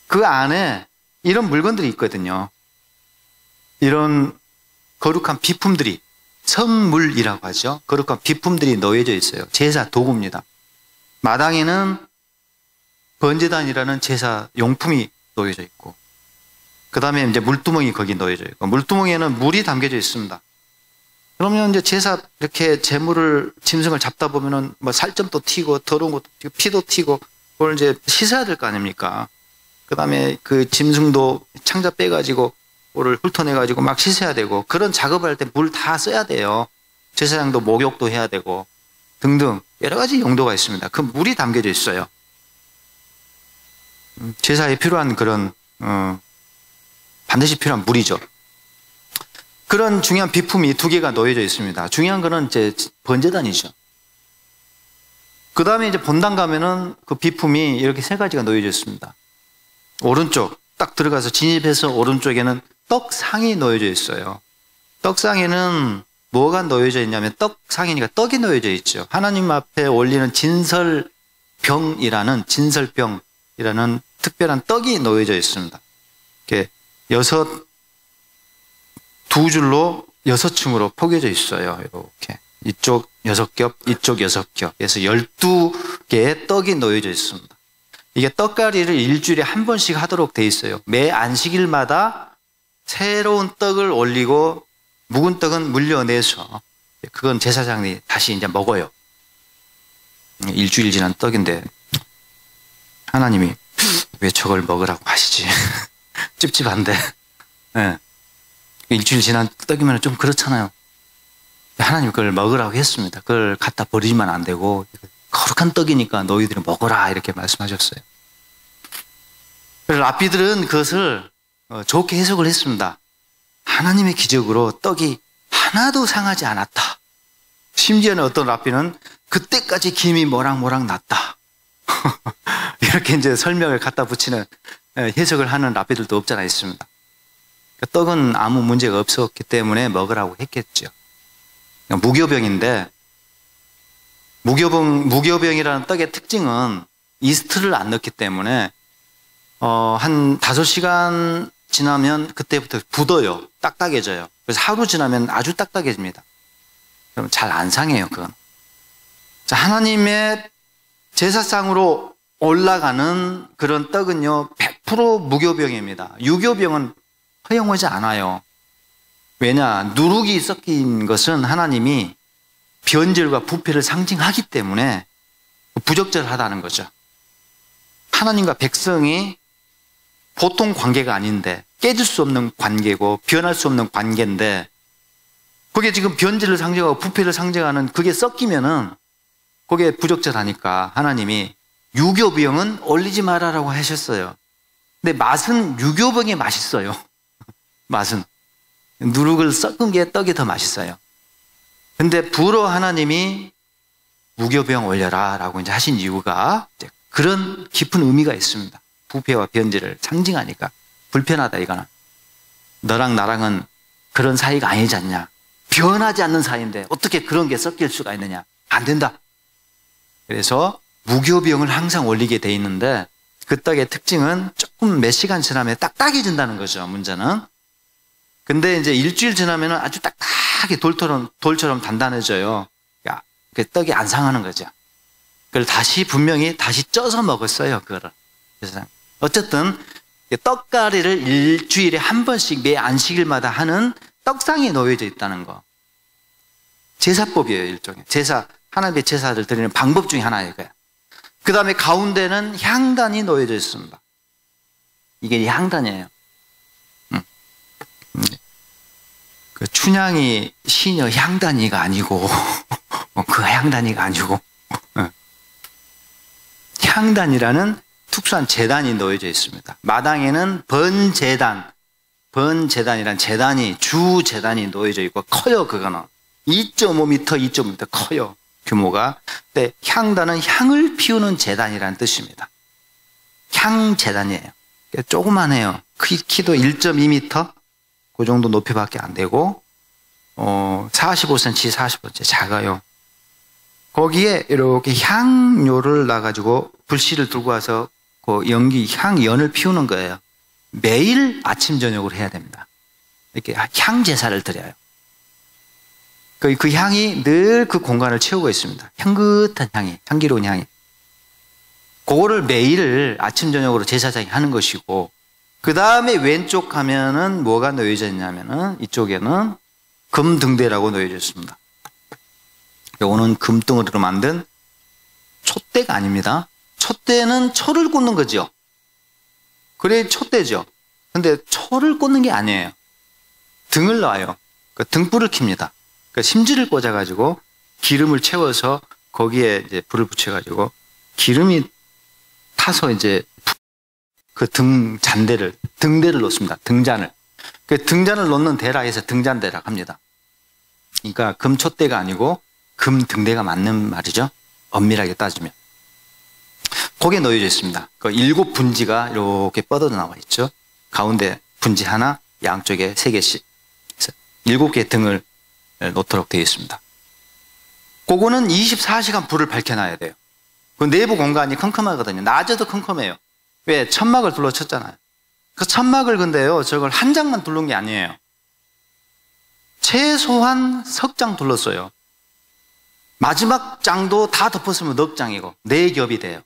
그 안에 이런 물건들이 있거든요. 이런 거룩한 비품들이, 선물이라고 하죠. 거룩한 비품들이 놓여져 있어요. 제사 도구입니다. 마당에는 번제단이라는 제사 용품이 놓여져 있고, 그 다음에 이제 물두멍이 거기 놓여져 있고, 물두멍에는 물이 담겨져 있습니다. 그러면 이제 제사 이렇게 짐승을 잡다 보면은 뭐 살점도 튀고 더러운 것도 튀고 피도 튀고 그걸 이제 씻어야 될 거 아닙니까? 그 다음에 그 짐승도 창자 빼가지고 그거를 훑어내가지고 막 씻어야 되고, 그런 작업을 할 때 물 다 써야 돼요. 제사장도 목욕도 해야 되고 등등 여러 가지 용도가 있습니다. 그 물이 담겨져 있어요. 제사에 필요한 그런 반드시 필요한 물이죠. 그런 중요한 비품이 두 개가 놓여져 있습니다. 중요한 거는 이제 번제단이죠. 그 다음에 이제 본당 가면은 그 비품이 이렇게 세 가지가 놓여져 있습니다. 오른쪽 딱 들어가서 진입해서 오른쪽에는 떡상이 놓여져 있어요. 떡상에는 뭐가 놓여져 있냐면, 떡상이니까 떡이 놓여져 있죠. 하나님 앞에 올리는 진설병이라는 특별한 떡이 놓여져 있습니다. 이렇게 두 줄로 6층으로 포개져 있어요. 이렇게 이쪽 6겹, 이쪽 6겹, 그래서 12개의 떡이 놓여져 있습니다. 이게 떡갈이를 일주일에 한 번씩 하도록 돼 있어요. 매 안식일마다 새로운 떡을 올리고 묵은 떡은 물려내서 그건 제사장이 다시 이제 먹어요. 일주일 지난 떡인데 하나님이 왜 저걸 먹으라고 하시지? 찝찝한데. 네. 일주일 지난 떡이면 좀 그렇잖아요. 하나님 그걸 먹으라고 했습니다. 그걸 갖다 버리면 안 되고 거룩한 떡이니까 너희들이 먹어라 이렇게 말씀하셨어요. 그래서 랍비들은 그것을 좋게 해석을 했습니다. 하나님의 기적으로 떡이 하나도 상하지 않았다. 심지어는 어떤 랍비는 그때까지 김이 모락모락 났다. 이렇게 이제 설명을 갖다 붙이는 해석을 하는 랍비들도 없잖아 있습니다. 떡은 아무 문제가 없었기 때문에 먹으라고 했겠죠. 무교병인데, 무교병이라는 떡의 특징은 이스트를 안 넣기 때문에 한 5시간 지나면 그때부터 굳어요. 딱딱해져요. 그래서 하루 지나면 아주 딱딱해집니다. 그럼 잘 안 상해요, 그건. 자, 하나님의 제사상으로 올라가는 그런 떡은요, 100% 무교병입니다. 유교병은 허용하지 않아요. 왜냐? 누룩이 섞인 것은 하나님이 변절과 부패를 상징하기 때문에 부적절하다는 거죠. 하나님과 백성이 보통 관계가 아닌데, 깨질 수 없는 관계고 변할 수 없는 관계인데, 그게 지금 변질을 상징하고 부패를 상징하는 그게 섞이면은 거기에 부적절하니까 하나님이 유교병은 올리지 말아라고 하셨어요. 근데 맛은 유교병이 맛있어요. 맛은. 누룩을 섞은 게 떡이 더 맛있어요. 근데 불어 하나님이 무교병 올려라 라고 이제 하신 이유가 이제 그런 깊은 의미가 있습니다. 부패와 변질을 상징하니까. 불편하다 이거는. 너랑 나랑은 그런 사이가 아니지 않냐. 변하지 않는 사이인데 어떻게 그런 게 섞일 수가 있느냐. 안 된다. 그래서 무교병을 항상 올리게 돼 있는데 그 떡의 특징은 조금 몇 시간 지나면 딱딱해진다는 거죠. 문제는. 근데 이제 일주일 지나면 아주 딱딱하게 돌처럼 단단해져요. 그 떡이 안 상하는 거죠. 그걸 분명히 다시 쪄서 먹었어요. 그거를. 그래서 어쨌든 떡가리를 일주일에 한 번씩 매 안식일마다 하는 떡상이 놓여져 있다는 거. 제사법이에요. 일종의. 하나님의 제사를 드리는 방법 중에 하나예요. 그 다음에 가운데는 향단이 놓여져 있습니다. 이게 향단이에요. 그 춘향이 시녀 향단이가 아니고 그 향단이가 아니고 향단이라는 특수한 제단이 놓여져 있습니다. 마당에는 번제단이란 제단이 주제단이 놓여져 있고 커요. 그거는 2.5m, 2.5m 커요. 규모가. 근데 향단은 향을 피우는 제단이라는 뜻입니다. 향제단이에요. 조그만해요. 키도 1.2m 그 정도 높이밖에 안 되고 45cm, 45cm 작아요. 거기에 이렇게 향료를 놔가지고 불씨를 들고 와서 그 향연을 피우는 거예요. 매일 아침 저녁으로 해야 됩니다. 이렇게 향제사를 드려요. 그 향이 늘 그 공간을 채우고 있습니다. 향긋한 향이, 향기로운 향이. 그거를 매일 아침 저녁으로 제사장이 하는 것이고, 그 다음에 왼쪽 하면은 뭐가 놓여져 있냐면은 이쪽에는 금등대라고 놓여져 있습니다. 요거는 금덩어리로 만든 촛대가 아닙니다. 촛대는 철을 꽂는 거죠. 그래 촛대죠. 근데 철을 꽂는 게 아니에요. 등을 놔요. 그 등불을 켭니다. 그 심지를 꽂아가지고 기름을 채워서 거기에 이제 불을 붙여가지고 기름이 타서 이제 그 등대를 놓습니다. 등잔을. 그 등잔을 놓는 대라 해서 등잔대라 합니다. 그러니까 금촛대가 아니고 금등대가 맞는 말이죠. 엄밀하게 따지면. 거기에 놓여져 있습니다. 그 7분지가 이렇게 뻗어 나와 있죠. 가운데 분지 하나, 양쪽에 3개씩. 7개의 등을 놓도록 되어 있습니다. 그거는 24시간 불을 밝혀놔야 돼요. 그 내부 공간이 컴컴하거든요. 낮에도 컴컴해요. 왜? 천막을 둘러쳤잖아요. 그 천막을 근데요, 저걸 한 장만 둘른 게 아니에요. 최소한 석 장 둘렀어요. 마지막 장도 다 덮었으면 넉 장이고 4겹이 돼요.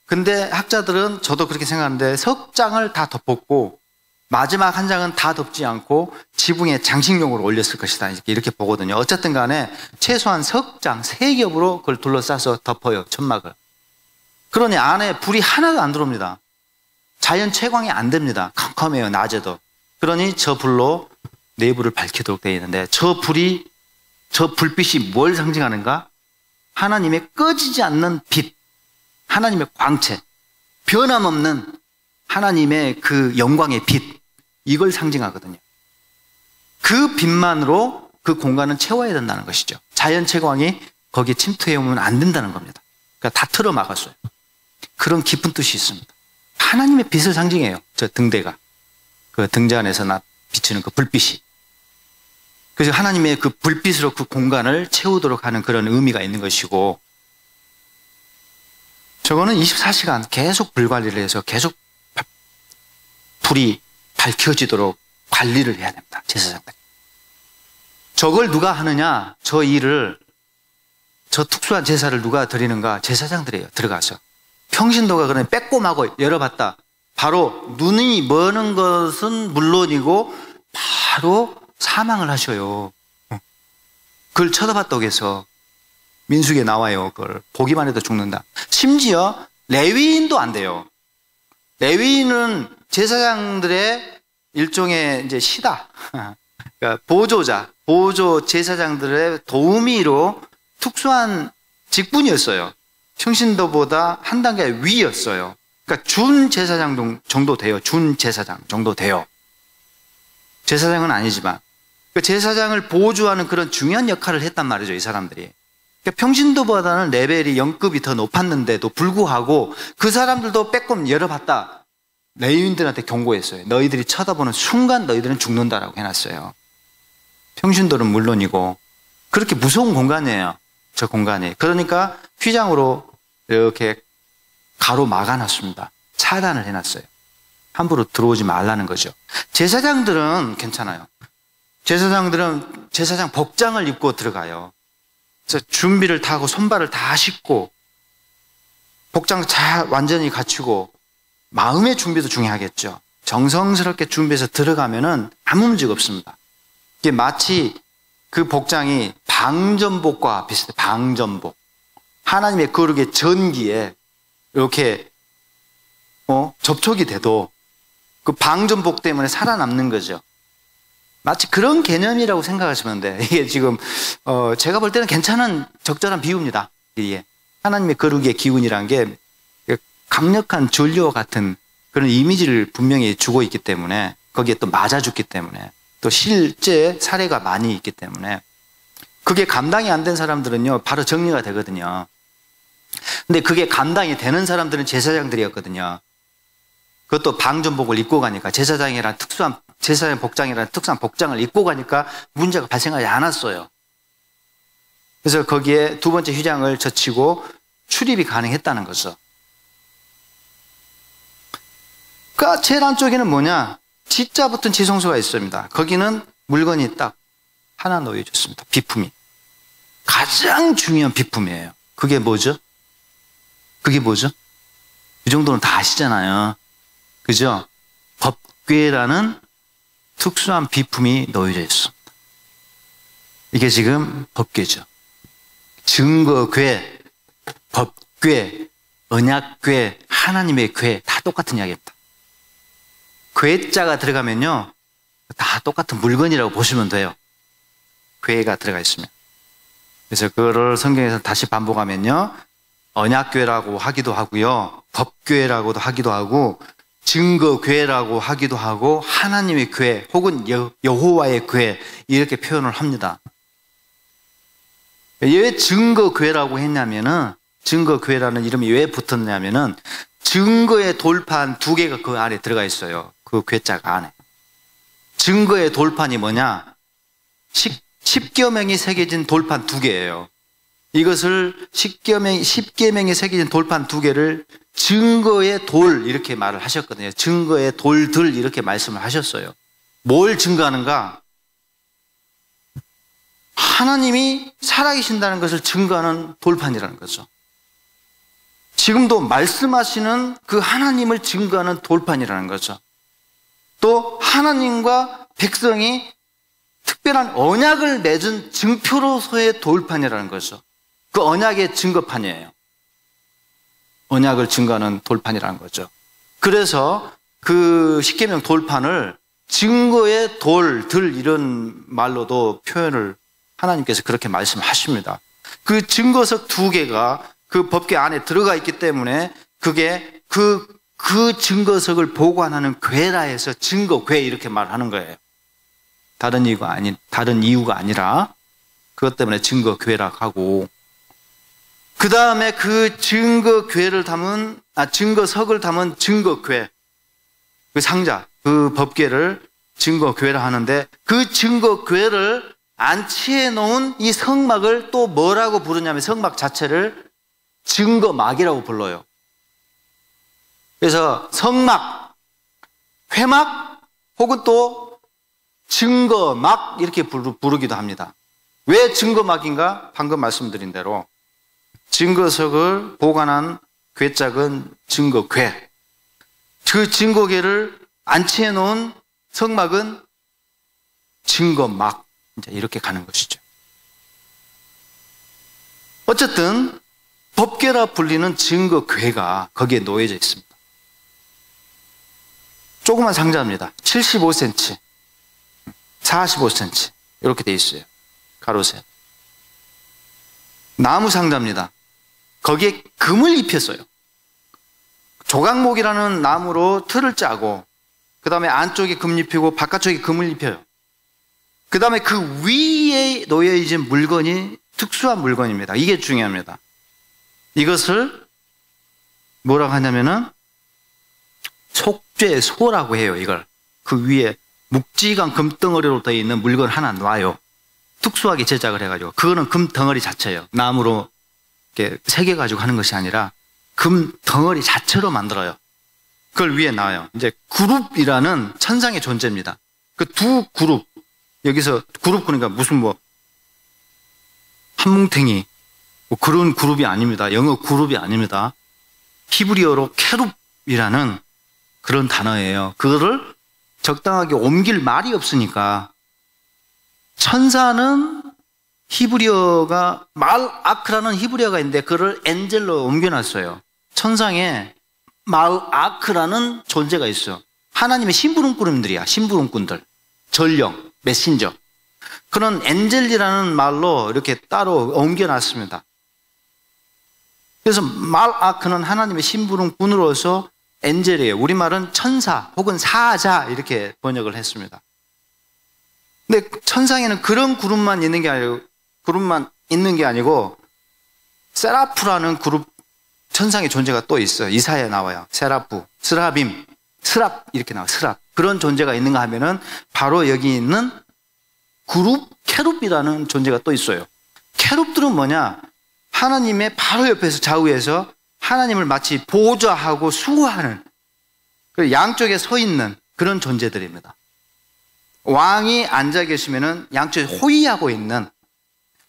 근데 학자들은 저도 그렇게 생각하는데 석 장을 다 덮었고 마지막 한 장은 다 덮지 않고 지붕에 장식용으로 올렸을 것이다. 이렇게 보거든요. 어쨌든 간에 최소한 석 장, 3겹으로 그걸 둘러싸서 덮어요. 천막을. 그러니 안에 불이 하나도 안 들어옵니다. 자연 채광이 안 됩니다. 컴컴해요. 낮에도. 그러니 저 불로 내부를 밝히도록 되어 있는데 저 불빛이 뭘 상징하는가? 하나님의 꺼지지 않는 빛, 하나님의 광채, 변함없는 하나님의 그 영광의 빛, 이걸 상징하거든요. 그 빛만으로 그 공간은 채워야 된다는 것이죠. 자연 채광이 거기에 침투해 오면 안 된다는 겁니다. 그러니까 다 틀어 막았어요. 그런 깊은 뜻이 있습니다. 하나님의 빛을 상징해요. 저 등대가. 그 등잔에서 비치는 그 불빛이. 그래서 하나님의 그 불빛으로 그 공간을 채우도록 하는 그런 의미가 있는 것이고, 저거는 24시간 계속 불 관리를 해서 계속 불이 밝혀지도록 관리를 해야 됩니다. 제사장들. 저걸 누가 하느냐? 저 특수한 제사를 누가 드리는가? 제사장들이에요. 들어가서. 평신도가 그러면 빼꼼하고 열어봤다. 바로 눈이 머는 것은 물론이고 바로 사망을 하셔요. 그걸 쳐다봤다고 해서 민수기에 나와요. 그걸 보기만 해도 죽는다. 심지어 레위인도 안 돼요. 레위인은 제사장들의 일종의 이제 시다. 그러니까 보조 제사장들의 도우미로 특수한 직분이었어요. 평신도보다 한 단계 위였어요. 그러니까 준 제사장 정도 돼요. 준 제사장 정도 돼요. 제사장은 아니지만 그 제사장을 보조하는 그런 중요한 역할을 했단 말이죠, 이 사람들이. 그러니까 평신도보다는 레벨이 0급이 더 높았는데도 불구하고 그 사람들도 빼꼼 열어봤다. 레위인들한테 경고했어요. 너희들이 쳐다보는 순간 너희들은 죽는다라고 해놨어요. 평신도는 물론이고 그렇게 무서운 공간이에요. 저 공간이. 그러니까 휘장으로 이렇게 가로 막아놨습니다. 차단을 해놨어요. 함부로 들어오지 말라는 거죠. 제사장들은 괜찮아요. 제사장들은 제사장 복장을 입고 들어가요. 그래서 준비를 다 하고 손발을 다 씻고 복장 잘 완전히 갖추고 마음의 준비도 중요하겠죠. 정성스럽게 준비해서 들어가면은 아무 문제가 없습니다. 이게 마치 그 복장이 방전복과 비슷해요. 방전복. 하나님의 거룩의 전기에 이렇게 접촉이 돼도 그 방전복 때문에 살아남는 거죠. 마치 그런 개념이라고 생각하시면 돼. 이게 지금 제가 볼 때는 괜찮은 적절한 비유입니다. 이게 하나님의 거룩의 기운이라는 게 강력한 전류와 같은 그런 이미지를 분명히 주고 있기 때문에 거기에 또 맞아 죽기 때문에 또 실제 사례가 많이 있기 때문에 그게 감당이 안 된 사람들은요 바로 정리가 되거든요. 근데 그게 감당이 되는 사람들은 제사장들이었거든요. 그것도 방전복을 입고 가니까 제사장 복장이라는 특수한 복장을 입고 가니까 문제가 발생하지 않았어요. 그래서 거기에 두 번째 휘장을 젖히고 출입이 가능했다는 거죠. 그러니까 제일 안쪽에는 뭐냐? 지자 붙은 지성소가 있습니다. 거기는 물건이 딱 하나 놓여졌습니다. 비품이. 가장 중요한 비품이에요. 그게 뭐죠? 이 정도는 다 아시잖아요. 그죠? 법궤라는 특수한 비품이 놓여져 있습니다. 이게 지금 법궤죠. 증거궤, 법궤, 언약궤, 하나님의 궤 다 똑같은 이야기입니다. 궤자가 들어가면요 다 똑같은 물건이라고 보시면 돼요. 궤가 들어가 있으면. 그래서 그거를 성경에서 다시 반복하면요 언약궤라고 하기도 하고요 법궤라고도 하기도 하고 증거궤라고 하기도 하고 하나님의 궤 혹은 여호와의 궤 이렇게 표현을 합니다. 왜 증거궤라고 했냐면은 증거궤라는 이름이 왜 붙었냐면은 증거의 돌판 두 개가 그 안에 들어가 있어요. 그 궤자가 안에. 증거의 돌판이 뭐냐? 십계명이 새겨진 돌판 두 개예요. 이것을 십계명이 새겨진 돌판 두 개를 증거의 돌 이렇게 말을 하셨거든요. 증거의 돌들 이렇게 말씀을 하셨어요. 뭘 증거하는가? 하나님이 살아계신다는 것을 증거하는 돌판이라는 거죠. 지금도 말씀하시는 그 하나님을 증거하는 돌판이라는 거죠. 또 하나님과 백성이 특별한 언약을 맺은 증표로서의 돌판이라는 거죠. 그 언약의 증거판이에요. 언약을 증거하는 돌판이라는 거죠. 그래서 그 십계명 돌판을 증거의 돌들 이런 말로도 표현을 하나님께서 그렇게 말씀하십니다. 그 증거석 두 개가 그 법궤 안에 들어가 있기 때문에 그게 그 증거석을 보관하는 궤라 해서 증거궤 이렇게 말하는 거예요. 다른 이유가 아니라 그것 때문에 증거궤라고 하고 그 다음에 그 증거석을 담은 증거궤 그 상자 그 법궤를 증거궤라 하는데 그 증거궤를 안치해 놓은 이 성막을 또 뭐라고 부르냐면 성막 자체를 증거막이라고 불러요. 그래서 성막, 회막 혹은 또 증거막 이렇게 부르기도 합니다. 왜 증거막인가? 방금 말씀드린 대로 증거석을 보관한 궤짝은 증거궤. 그 증거궤를 안치해 놓은 성막은 증거막. 이제 이렇게 가는 것이죠. 어쨌든 법궤라 불리는 증거궤가 거기에 놓여져 있습니다. 조그만 상자입니다. 75cm, 45cm 이렇게 돼 있어요. 가로세. 나무 상자입니다. 거기에 금을 입혔어요. 조각목이라는 나무로 틀을 짜고 그 다음에 안쪽에 금 입히고 바깥쪽에 금을 입혀요. 그 다음에 그 위에 놓여있는 물건이 특수한 물건입니다. 이게 중요합니다. 이것을 뭐라고 하냐면은 속죄소라고 해요. 이걸 그 위에 묵직한 금덩어리로 되어 있는 물건 하나 놔요. 특수하게 제작을 해가지고 그거는 금덩어리 자체예요. 나무로 이렇게 새겨가지고 하는 것이 아니라 금덩어리 자체로 만들어요. 그걸 위에 놔요. 이제 그룹이라는 천상의 존재입니다. 그 두 그룹, 여기서 그룹 그러니까 무슨 뭐 한뭉탱이 뭐 그런 그룹이 아닙니다. 영어 그룹이 아닙니다. 히브리어로 케룹이라는 그런 단어예요. 그거를 적당하게 옮길 말이 없으니까 천사는 히브리어가 말아크라는 히브리어가 있는데 그걸 엔젤로 옮겨놨어요. 천상에 말아크라는 존재가 있어요. 하나님의 심부름꾼들이야. 심부름꾼들, 전령, 메신저. 그런 엔젤이라는 말로 이렇게 따로 옮겨놨습니다. 그래서 말아크는 하나님의 심부름꾼으로서 엔젤이에요. 우리말은 천사 혹은 사자 이렇게 번역을 했습니다. 근데 천상에는 그런 그룹만 있는 게 아니고 세라프라는 그룹 천상의 존재가 또 있어요. 이사야에 나와요. 세라프, 스라빔, 스랍 이렇게 나와요. 스랍. 그런 존재가 있는가 하면은 바로 여기 있는 그룹 케룹이라는 존재가 또 있어요. 케룹들은 뭐냐? 하나님의 바로 옆에서 좌우에서 하나님을 마치 보좌하고 수호하는 양쪽에 서 있는 그런 존재들입니다. 왕이 앉아 계시면은 양쪽에 호위하고 있는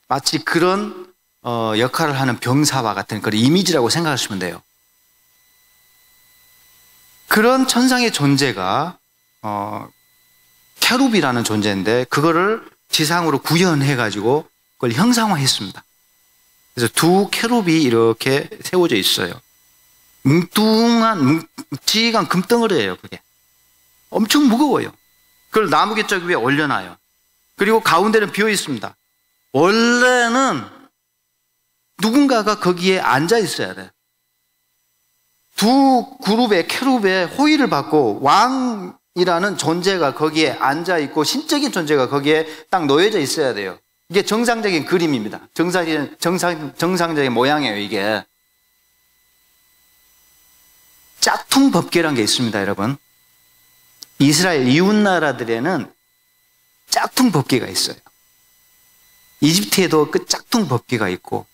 마치 그런 역할을 하는 병사와 같은 그런 이미지라고 생각하시면 돼요. 그런 천상의 존재가 케룹이라는 존재인데 그거를 지상으로 구현해가지고 그걸 형상화했습니다. 그래서 두 케룹이 이렇게 세워져 있어요. 묵직한 금덩어리예요. 그게 엄청 무거워요. 그걸 나무깃적 위에 올려놔요. 그리고 가운데는 비어 있습니다. 원래는 누군가가 거기에 앉아 있어야 돼요. 두 그룹의 케룹의 호의를 받고 왕이라는 존재가 거기에 앉아 있고 신적인 존재가 거기에 딱 놓여져 있어야 돼요. 이게 정상적인 그림입니다. 정상적인 모양이에요, 이게. 짝퉁 법궤라는 게 있습니다, 여러분. 이스라엘 이웃나라들에는 짝퉁 법궤가 있어요. 이집트에도 그 짝퉁 법궤가 있고,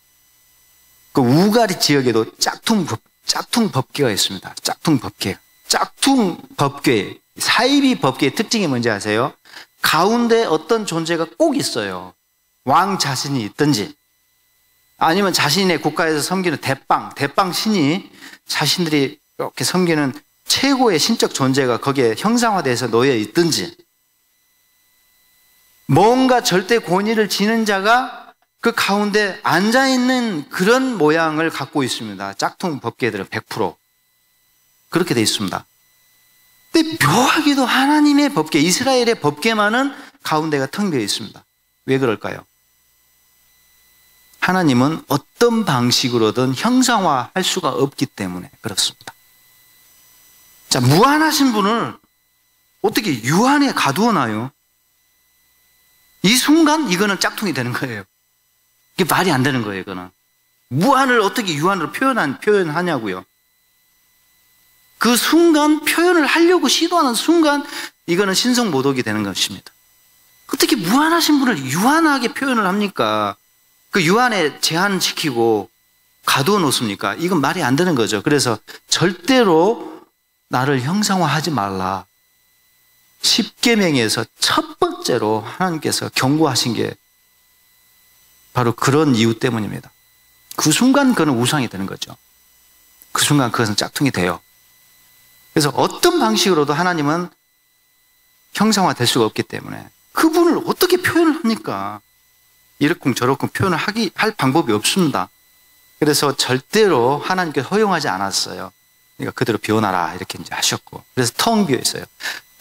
그 우가리 지역에도 짝퉁 법궤가 있습니다. 짝퉁 법궤. 짝퉁 법궤, 사이비 법궤의 특징이 뭔지 아세요? 가운데 어떤 존재가 꼭 있어요. 왕 자신이 있든지, 아니면 자신의 국가에서 섬기는 대빵 신이 자신들이 이렇게 섬기는 최고의 신적 존재가 거기에 형상화돼서 놓여 있든지, 뭔가 절대 권위를 지는 자가 그 가운데 앉아있는 그런 모양을 갖고 있습니다. 짝퉁 법궤들은 100% 그렇게 돼 있습니다. 근데 묘하게도 하나님의 법궤, 이스라엘의 법궤만은 가운데가 텅 비어 있습니다. 왜 그럴까요? 하나님은 어떤 방식으로든 형상화할 수가 없기 때문에 그렇습니다. 자, 무한하신 분을 어떻게 유한에 가두어놔요? 이 순간 이거는 짝퉁이 되는 거예요. 이게 말이 안 되는 거예요, 이거는. 무한을 어떻게 유한으로 표현하냐고요. 그 순간 표현을 하려고 시도하는 순간 이거는 신성모독이 되는 것입니다. 어떻게 무한하신 분을 유한하게 표현을 합니까? 그 유한에 제한시키고 가두어 놓습니까? 이건 말이 안 되는 거죠. 그래서 절대로 나를 형상화하지 말라. 십계명에서 첫 번째로 하나님께서 경고하신 게 바로 그런 이유 때문입니다. 그 순간 그는 우상이 되는 거죠. 그 순간 그것은 짝퉁이 돼요. 그래서 어떤 방식으로도 하나님은 형상화될 수가 없기 때문에 그분을 어떻게 표현을 합니까? 이렇쿵 저렇쿵 표현을 할 방법이 없습니다. 그래서 절대로 하나님께서 허용하지 않았어요. 그러니까 그대로 비워놔라 이렇게 이제 하셨고, 그래서 텅 비어 있어요.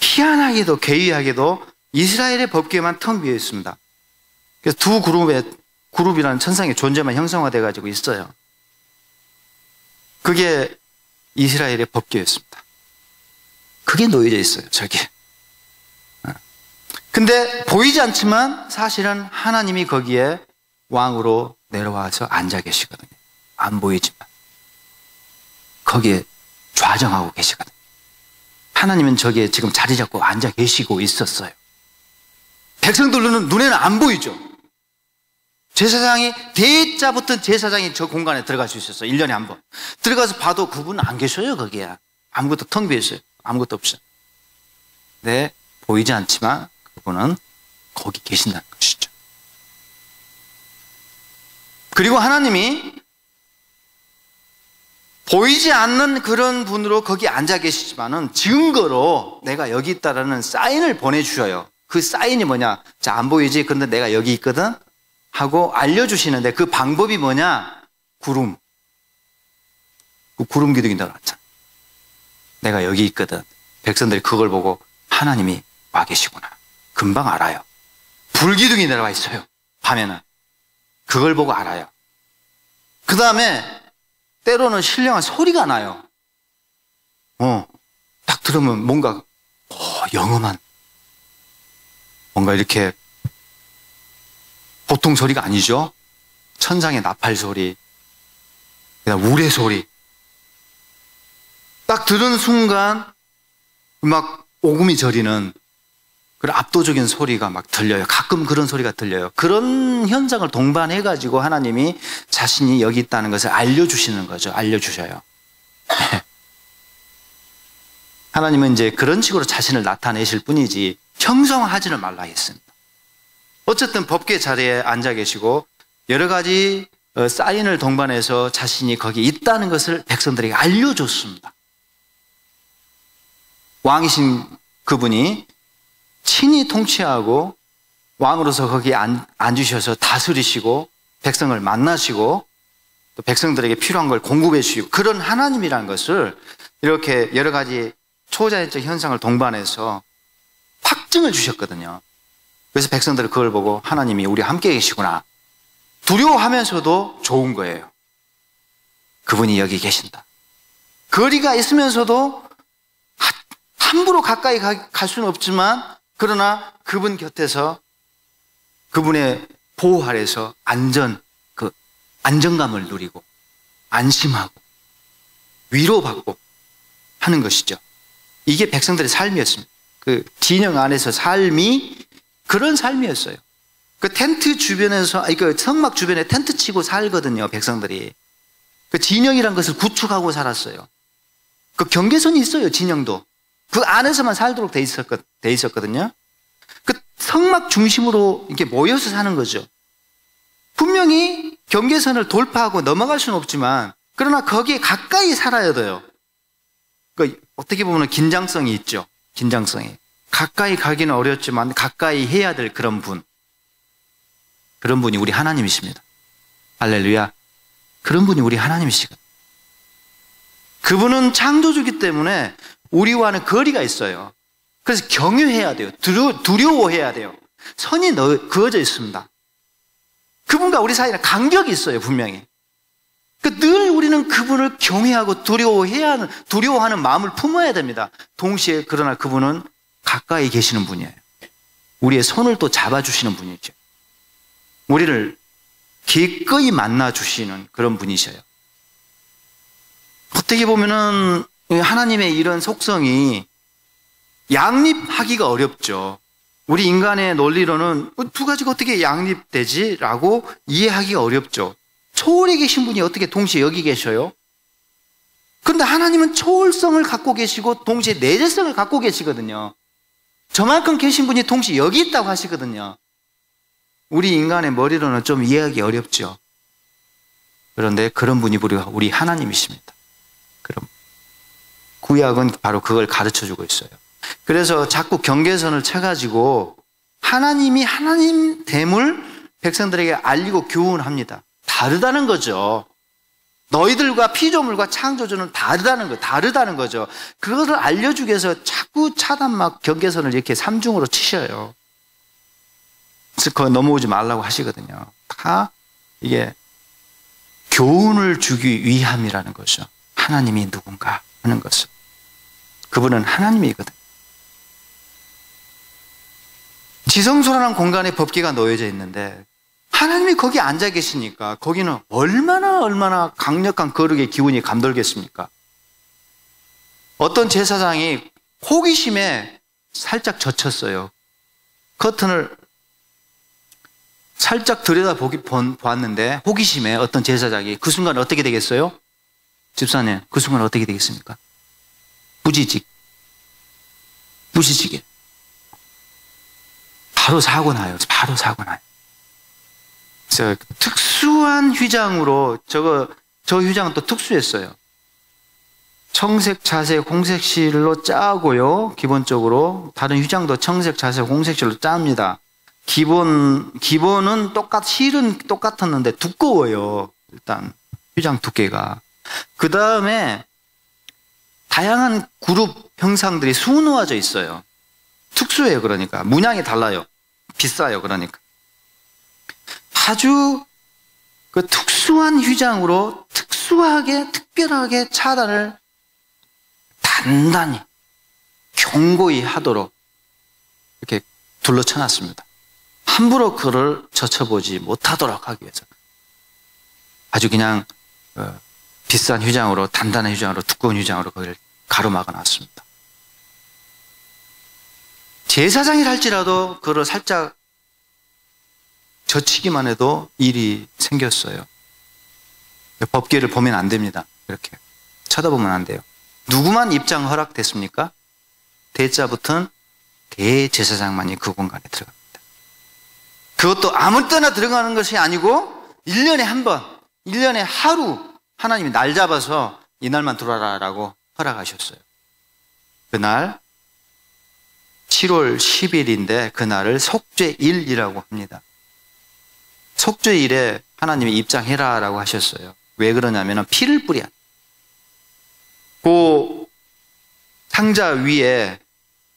희한하게도 괴이하게도 이스라엘의 법궤만 텅 비어 있습니다. 그래서 두 그룹이라는 천상의 존재만 형상화돼 가지고 있어요. 그게 이스라엘의 법궤였습니다. 그게 놓여져 있어요, 저기에. 근데 보이지 않지만 사실은 하나님이 거기에 왕으로 내려와서 앉아 계시거든요. 안 보이지만. 거기에 좌정하고 계시거든요. 하나님은 저기에 지금 자리 잡고 앉아 계시고 있었어요. 백성들 눈에는 안 보이죠. 제사장이, 대자 붙은 제사장이 저 공간에 들어갈 수 있었어요. 1년에 한 번. 들어가서 봐도 그분은 안 계셔요, 거기에. 아무것도 텅 비어 있어요. 아무것도 없어요. 네, 보이지 않지만 그분은 거기 계신다는 것이죠. 그리고 하나님이 보이지 않는 그런 분으로 거기 앉아 계시지만은 증거로 내가 여기 있다라는 사인을 보내주셔요. 그 사인이 뭐냐? 자, 안 보이지? 근데 내가 여기 있거든? 하고 알려주시는데 그 방법이 뭐냐? 구름. 그 구름 기둥이라고 했잖아. 내가 여기 있거든. 백성들이 그걸 보고 하나님이 와 계시구나. 금방 알아요. 불기둥이 내려와 있어요. 밤에는. 그걸 보고 알아요. 그 다음에 때로는 신령한 소리가 나요. 딱 들으면 뭔가 영험한, 뭔가 이렇게 보통 소리가 아니죠. 천상의 나팔 소리, 그다음 우레 소리. 딱 들은 순간 막 오금이 저리는 그런 압도적인 소리가 막 들려요. 가끔 그런 소리가 들려요. 그런 현상을 동반해가지고 하나님이 자신이 여기 있다는 것을 알려주시는 거죠. 알려주셔요. 하나님은 이제 그런 식으로 자신을 나타내실 뿐이지 형성하지는 말라 했습니다. 어쨌든 법궤 자리에 앉아 계시고 여러 가지 사인을 동반해서 자신이 거기 있다는 것을 백성들에게 알려줬습니다. 왕이신 그분이 친히 통치하고 왕으로서 거기에 앉으셔서 다스리시고 백성을 만나시고 또 백성들에게 필요한 걸 공급해 주시고 그런 하나님이라는 것을 이렇게 여러 가지 초자연적 현상을 동반해서 확증을 주셨거든요. 그래서 백성들은 그걸 보고 하나님이 우리와 함께 계시구나. 두려워하면서도 좋은 거예요. 그분이 여기 계신다. 거리가 있으면서도 함부로 가까이 갈 수는 없지만 그러나 그분 곁에서 그분의 보호 아래서 안정감을 누리고 안심하고 위로받고 하는 것이죠. 이게 백성들의 삶이었습니다. 그 진영 안에서 삶이 그런 삶이었어요. 그 텐트 주변에서, 그 성막 주변에 텐트 치고 살거든요, 백성들이. 그 진영이란 것을 구축하고 살았어요. 그 경계선이 있어요, 진영도. 그 안에서만 살도록 돼 있었거든요. 그 성막 중심으로 이렇게 모여서 사는 거죠. 분명히 경계선을 돌파하고 넘어갈 수는 없지만, 그러나 거기에 가까이 살아야 돼요. 그 어떻게 보면 긴장성이 있죠. 긴장성이. 가까이 가기는 어렵지만 가까이 해야 될 그런 분. 그런 분이 우리 하나님이십니다. 할렐루야. 그런 분이 우리 하나님이시거든요. 그분은 창조주기 때문에 우리와는 거리가 있어요. 그래서 경외해야 돼요. 두려워해야 돼요. 선이 그어져 있습니다. 그분과 우리 사이에는 간격이 있어요, 분명히. 늘 우리는 그분을 경외하고 두려워하는 마음을 품어야 됩니다. 동시에 그러나 그분은 가까이 계시는 분이에요. 우리의 손을 또 잡아주시는 분이죠. 우리를 기꺼이 만나주시는 그런 분이셔요. 어떻게 보면은 하나님의 이런 속성이 양립하기가 어렵죠. 우리 인간의 논리로는 두 가지가 어떻게 양립되지? 라고 이해하기가 어렵죠. 초월에 계신 분이 어떻게 동시에 여기 계셔요? 그런데 하나님은 초월성을 갖고 계시고 동시에 내재성을 갖고 계시거든요. 저만큼 계신 분이 동시에 여기 있다고 하시거든요. 우리 인간의 머리로는 좀 이해하기 어렵죠. 그런데 그런 분이 우리 하나님이십니다. 그럼 구약은 바로 그걸 가르쳐주고 있어요. 그래서 자꾸 경계선을 쳐가지고 하나님이 하나님됨을 백성들에게 알리고 교훈합니다. 다르다는 거죠. 너희들과 피조물과 창조주는 다르다는 거죠. 그것을 알려주기 위해서 자꾸 차단막 경계선을 이렇게 삼중으로 치셔요. 그래서 그거 넘어오지 말라고 하시거든요. 다 이게 교훈을 주기 위함이라는 거죠. 하나님이 누군가 하는 것을. 그분은 하나님이거든. 지성소라는 공간에 법궤가 놓여져 있는데 하나님이 거기 앉아 계시니까 거기는 얼마나 강력한 거룩의 기운이 감돌겠습니까? 어떤 제사장이 호기심에 살짝 젖혔어요. 커튼을 살짝 보았는데 호기심에 어떤 제사장이 그 순간 어떻게 되겠어요? 집사님, 그 순간 어떻게 되겠습니까? 부시지게. 바로 사고 나요. 그래서 특수한 휘장으로 저 휘장은 또 특수했어요. 청색, 자색, 홍색 실로 짜고요. 기본적으로 다른 휘장도 청색, 자색, 홍색 실로 짭니다. 기본은 실은 똑같았는데 두꺼워요. 일단 휘장 두께가. 그 다음에 다양한 그룹 형상들이 수놓아져 있어요. 특수해요. 그러니까 문양이 달라요. 비싸요. 그러니까 아주 그 특수한 휘장으로 특별하게 차단을 단단히 견고히 하도록 이렇게 둘러쳐놨습니다. 함부로 그를 젖혀보지 못하도록 하기 위해서 아주 그냥 비싼 휘장으로, 단단한 휘장으로, 두꺼운 휘장으로 거기를 가로막아 놨습니다. 제사장이랄지라도 그를 살짝 젖히기만 해도 일이 생겼어요. 법궤를 보면 안 됩니다. 이렇게 쳐다보면 안 돼요. 누구만 입장 허락됐습니까? 대자 붙은 대제사장만이 그 공간에 들어갑니다. 그것도 아무 때나 들어가는 것이 아니고 1년에 한 번, 1년에 하루 하나님이 날 잡아서 이날만 들어와라라고 허락하셨어요. 그날 7월 10일인데 그날을 속죄일이라고 합니다. 속죄일에 하나님이 입장해라라고 하셨어요. 왜 그러냐면 피를 뿌려. 그 상자 위에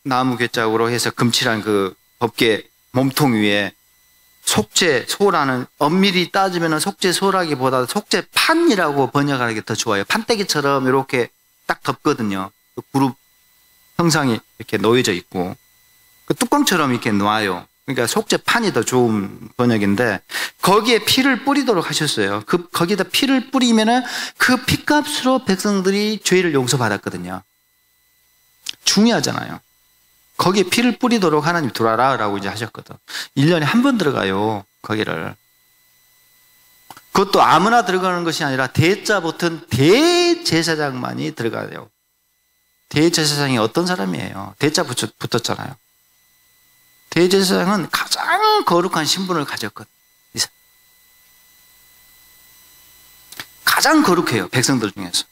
나무 괴짝으로 해서 금칠한 그 법궤 몸통 위에 속죄소라는, 엄밀히 따지면 속죄소라기보다 속죄판이라고 번역하는 게 더 좋아요. 판때기처럼 이렇게 딱 덮거든요. 그 그룹 형상이 이렇게 놓여져 있고 그 뚜껑처럼 이렇게 놔요. 그러니까 속죄판이 더 좋은 번역인데 거기에 피를 뿌리도록 하셨어요. 거기다 피를 뿌리면은 그 피값으로 백성들이 죄를 용서받았거든요. 중요하잖아요. 거기에 피를 뿌리도록 하나님 들어와라라고 이제 하셨거든. 1년에 한 번 들어가요. 거기를. 그것도 아무나 들어가는 것이 아니라 대자 붙은 대제사장만이 들어가요. 대제사장이 어떤 사람이에요? 대자 붙었잖아요. 대제사장은 가장 거룩한 신분을 가졌거든. 가장 거룩해요. 백성들 중에서.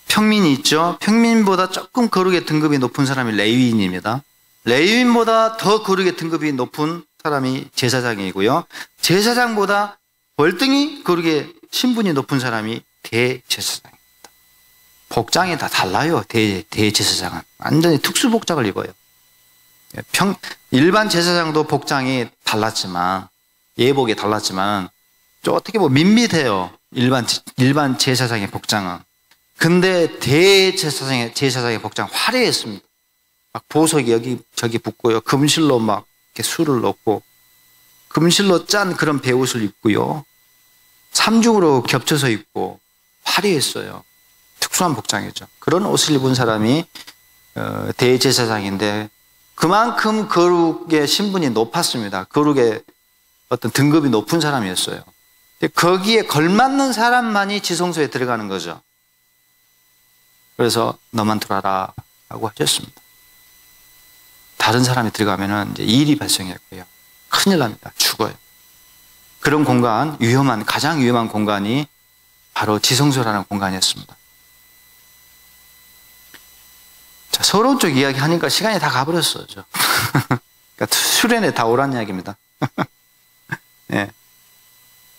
평민이 있죠. 평민보다 조금 거룩의 등급이 높은 사람이 레위인입니다. 레위인보다 더 거룩의 등급이 높은 사람이 제사장이고요. 제사장보다 월등히 거룩의 신분이 높은 사람이 대제사장입니다. 복장이 다 달라요. 대제사장은 완전히 특수 복장을 입어요. 일반 제사장도 복장이 달랐지만, 예복이 달랐지만 좀 어떻게 보면 밋밋해요. 일반 제사장의 복장은. 근데 제사장의 복장 화려했습니다. 막 보석이 여기 저기 붙고요. 금실로 막 이렇게 술을 넣고 금실로 짠 그런 베옷을 입고요. 삼중으로 겹쳐서 입고 화려했어요. 특수한 복장이죠. 그런 옷을 입은 사람이 대제사장인데 그만큼 거룩의 신분이 높았습니다. 거룩의 어떤 등급이 높은 사람이었어요. 거기에 걸맞는 사람만이 지성소에 들어가는 거죠. 그래서 너만 들어와라 라고 하셨습니다. 다른 사람이 들어가면 이제 일이 발생했고요. 큰일 납니다. 죽어요. 그런 공간, 가장 위험한 공간이 바로 지성소라는 공간이었습니다. 자, 서론 쪽 이야기 하니까 시간이 다 가버렸어요. 그러니까 수련회 다 오란 이야기입니다. 네.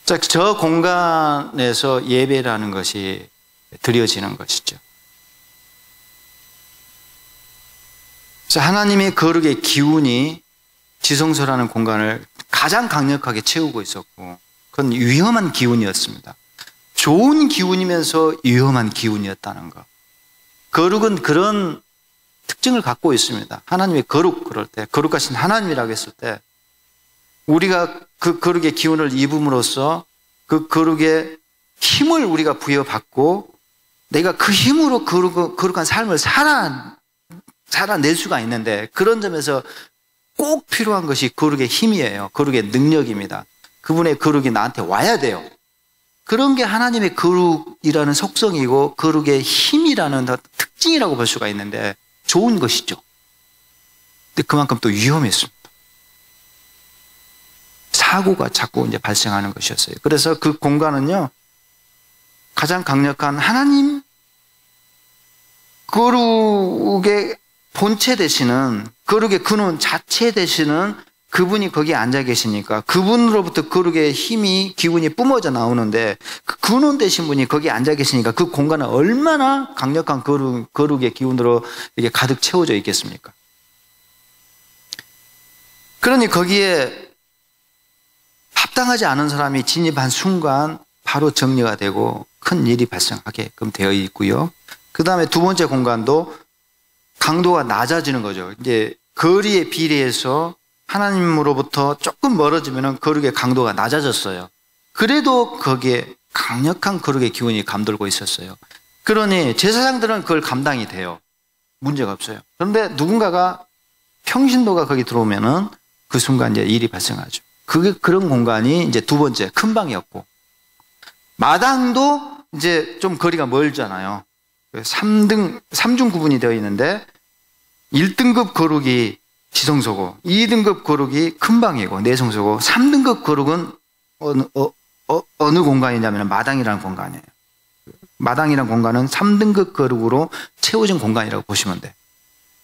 자, 저 공간에서 예배라는 것이 드려지는 것이죠. 자, 하나님의 거룩의 기운이 지성소라는 공간을 가장 강력하게 채우고 있었고 그건 위험한 기운이었습니다. 좋은 기운이면서 위험한 기운이었다는 것. 거룩은 그런 특징을 갖고 있습니다. 하나님의 거룩, 그럴 때, 거룩하신 하나님이라고 했을 때, 우리가 그 거룩의 기운을 입음으로써 그 거룩의 힘을 우리가 부여받고 내가 그 힘으로 거룩한 삶을 살아낼 수가 있는데, 그런 점에서 꼭 필요한 것이 거룩의 힘이에요. 거룩의 능력입니다. 그분의 거룩이 나한테 와야 돼요. 그런 게 하나님의 거룩이라는 속성이고 거룩의 힘이라는 특징이라고 볼 수가 있는데 좋은 것이죠. 근데 그만큼 또 위험했습니다. 사고가 자꾸 이제 발생하는 것이었어요. 그래서 그 공간은요, 가장 강력한 하나님 거룩의 본체 되시는, 거룩의 근원 자체 되시는 그분이 거기에 앉아 계시니까 그분으로부터 거룩의 힘이, 기운이 뿜어져 나오는데 그 근원 되신 분이 거기에 앉아 계시니까 그 공간은 얼마나 강력한 거룩의 기운으로 이게 가득 채워져 있겠습니까? 그러니 거기에 합당하지 않은 사람이 진입한 순간 바로 정리가 되고 큰 일이 발생하게끔 되어 있고요. 그 다음에 두 번째 공간도 강도가 낮아지는 거죠. 이제 거리에 비례해서 하나님으로부터 조금 멀어지면 거룩의 강도가 낮아졌어요. 그래도 거기에 강력한 거룩의 기운이 감돌고 있었어요. 그러니 제사장들은 그걸 감당이 돼요. 문제가 없어요. 그런데 누군가가 평신도가 거기 들어오면은 그 순간 이제 일이 발생하죠. 그런 공간이 이제 두 번째 큰 방이었고, 마당도 이제 좀 거리가 멀잖아요. 3중 구분이 되어 있는데 1등급 거룩이 지성소고 2등급 거룩이 큰 방이고 내성소고 3등급 거룩은 어느 공간이냐면 마당이라는 공간이에요. 마당이라는 공간은 3등급 거룩으로 채워진 공간이라고 보시면 돼요.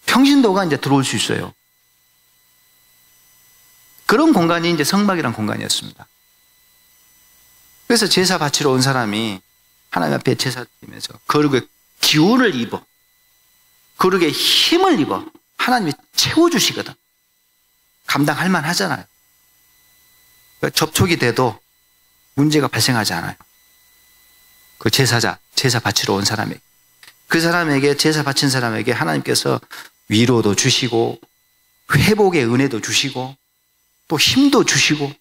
평신도가 이제 들어올 수 있어요. 그런 공간이 이제 성막이라는 공간이었습니다. 그래서 제사 바치러 온 사람이 하나님 앞에 제사 드리면서 거룩의 기운을 입어, 거룩의 힘을 입어 하나님이 채워주시거든. 감당할 만 하잖아요. 접촉이 돼도 문제가 발생하지 않아요. 그 제사자, 제사 바치러 온 사람에게, 그 사람에게, 제사 바친 사람에게 하나님께서 위로도 주시고 회복의 은혜도 주시고 또 힘도 주시고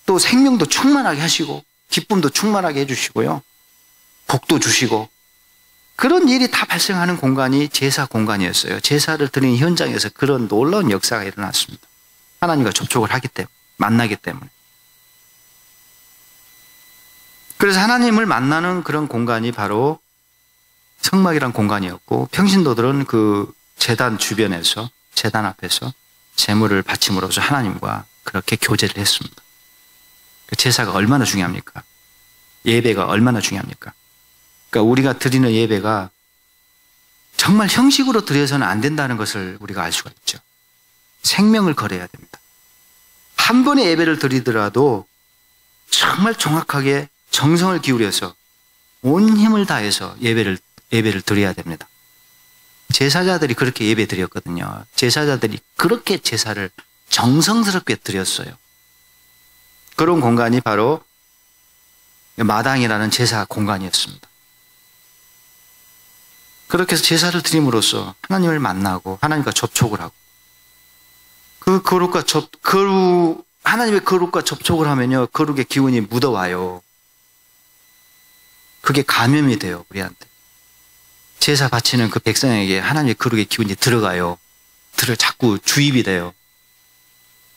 또 생명도 충만하게 하시고 기쁨도 충만하게 해주시고요, 복도 주시고, 그런 일이 다 발생하는 공간이 제사 공간이었어요. 제사를 드리는 현장에서 그런 놀라운 역사가 일어났습니다. 하나님과 접촉을 하기 때문에, 만나기 때문에. 그래서 하나님을 만나는 그런 공간이 바로 성막이란 공간이었고, 평신도들은 그 제단 주변에서, 제단 앞에서 제물을 바침으로써 하나님과 그렇게 교제를 했습니다. 제사가 얼마나 중요합니까? 예배가 얼마나 중요합니까? 그러니까 우리가 드리는 예배가 정말 형식으로 드려서는 안 된다는 것을 우리가 알 수가 있죠. 생명을 걸어야 됩니다. 한 번의 예배를 드리더라도 정말 정확하게 정성을 기울여서 온 힘을 다해서 예배를 드려야 됩니다. 제사자들이 그렇게 예배 드렸거든요. 제사자들이 그렇게 제사를 정성스럽게 드렸어요. 그런 공간이 바로 마당이라는 제사 공간이었습니다. 그렇게 해서 제사를 드림으로써 하나님을 만나고 하나님과 접촉을 하고, 그 하나님의 거룩과 접촉을 하면요, 거룩의 기운이 묻어와요. 그게 감염이 돼요, 우리한테. 제사 바치는 그 백성에게 하나님의 거룩의 기운이 들어가요. 자꾸 주입이 돼요.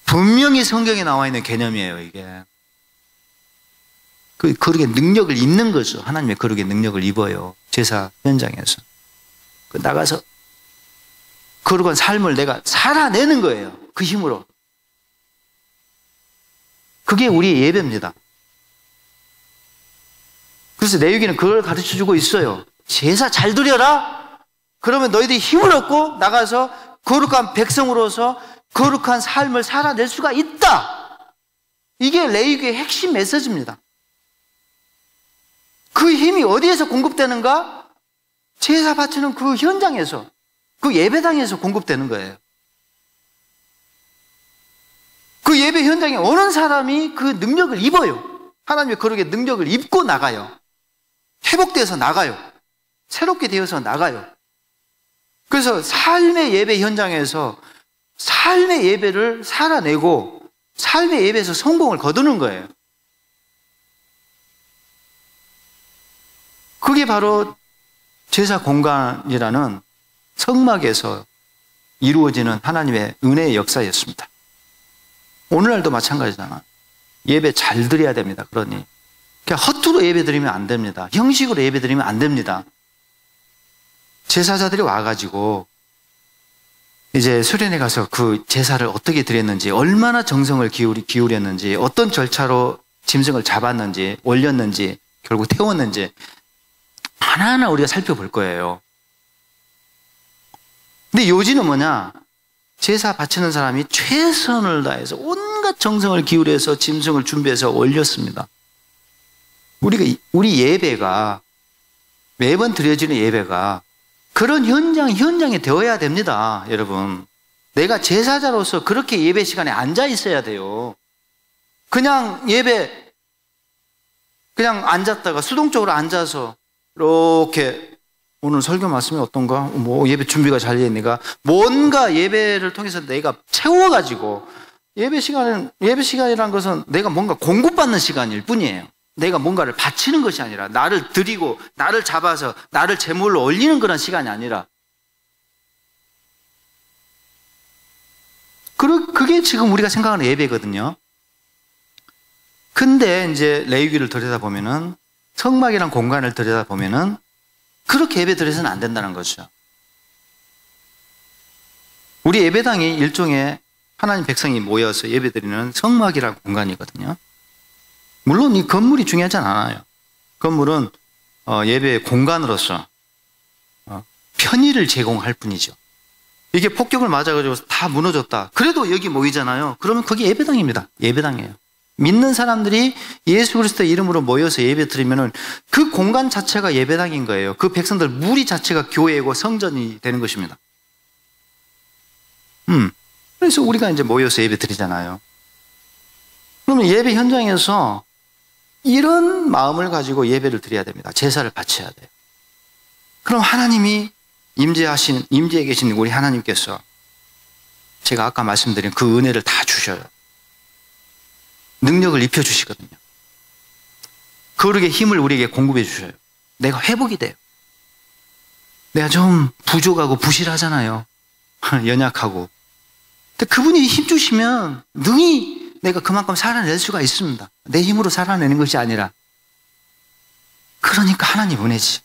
분명히 성경에 나와 있는 개념이에요, 이게. 그 거룩의 능력을 입는 거죠. 하나님의 거룩의 능력을 입어요. 제사 현장에서. 나가서 거룩한 삶을 내가 살아내는 거예요. 그 힘으로. 그게 우리의 예배입니다. 그래서 레위기는 그걸 가르쳐 주고 있어요. 제사 잘 드려라. 그러면 너희들이 힘을 얻고 나가서 거룩한 백성으로서 거룩한 삶을 살아낼 수가 있다. 이게 레위기의 핵심 메시지입니다. 그 힘이 어디에서 공급되는가? 제사 바치는 그 현장에서, 그 예배당에서 공급되는 거예요. 그 예배 현장에 오는 사람이 그 능력을 입어요. 하나님의 거룩의 능력을 입고 나가요. 회복되어서 나가요. 새롭게 되어서 나가요. 그래서 삶의 예배 현장에서 삶의 예배를 살아내고 삶의 예배에서 성공을 거두는 거예요. 그게 바로 제사 공간이라는 성막에서 이루어지는 하나님의 은혜의 역사였습니다. 오늘날도 마찬가지잖아. 예배 잘 드려야 됩니다. 그러니 그냥 헛두로 예배 드리면 안 됩니다. 형식으로 예배 드리면 안 됩니다. 제사자들이 와가지고 이제 수련회 가서 그 제사를 어떻게 드렸는지, 얼마나 정성을 기울였는지, 어떤 절차로 짐승을 잡았는지, 올렸는지, 결국 태웠는지 하나하나 우리가 살펴볼 거예요. 근데 요지는 뭐냐? 제사 바치는 사람이 최선을 다해서 온갖 정성을 기울여서 짐승을 준비해서 올렸습니다. 우리 예배가, 매번 드려지는 예배가 그런 현장에 되어야 됩니다, 여러분. 내가 제사자로서 그렇게 예배 시간에 앉아 있어야 돼요. 그냥 그냥 앉았다가 수동적으로 앉아서 이렇게 오늘 설교 말씀이 어떤가? 예배 준비가 잘 되니까 뭔가 예배를 통해서 내가 채워가지고 예배 시간이라는 것은 내가 뭔가 공급받는 시간일 뿐이에요. 내가 뭔가를 바치는 것이 아니라 나를 드리고 나를 잡아서 나를 제물로 올리는 그런 시간이 아니라 그게 지금 우리가 생각하는 예배거든요. 근데 이제 레위기를 들여다보면은 성막이란 공간을 들여다보면은 그렇게 예배 드려서는 안 된다는 거죠. 우리 예배당이 일종의 하나님 백성이 모여서 예배 드리는 성막이라는 공간이거든요. 물론 이 건물이 중요하지 않아요. 건물은 예배의 공간으로서 편의를 제공할 뿐이죠. 이게 폭격을 맞아가지고 다 무너졌다. 그래도 여기 모이잖아요. 그러면 그게 예배당입니다. 예배당이에요. 믿는 사람들이 예수 그리스도의 이름으로 모여서 예배 드리면은 그 공간 자체가 예배당인 거예요. 그 백성들 무리 자체가 교회고 성전이 되는 것입니다. 그래서 우리가 이제 모여서 예배 드리잖아요. 그러면 예배 현장에서 이런 마음을 가지고 예배를 드려야 됩니다. 제사를 바쳐야 돼요. 그럼 하나님이 임재에 계신 우리 하나님께서 제가 아까 말씀드린 그 은혜를 다 주셔요. 능력을 입혀주시거든요. 거룩의 힘을 우리에게 공급해 주셔요. 내가 회복이 돼요. 내가 좀 부족하고 부실하잖아요. 연약하고. 근데 그분이 힘 주시면 능히 내가 그만큼 살아낼 수가 있습니다. 내 힘으로 살아내는 것이 아니라. 그러니까 하나님 은혜지.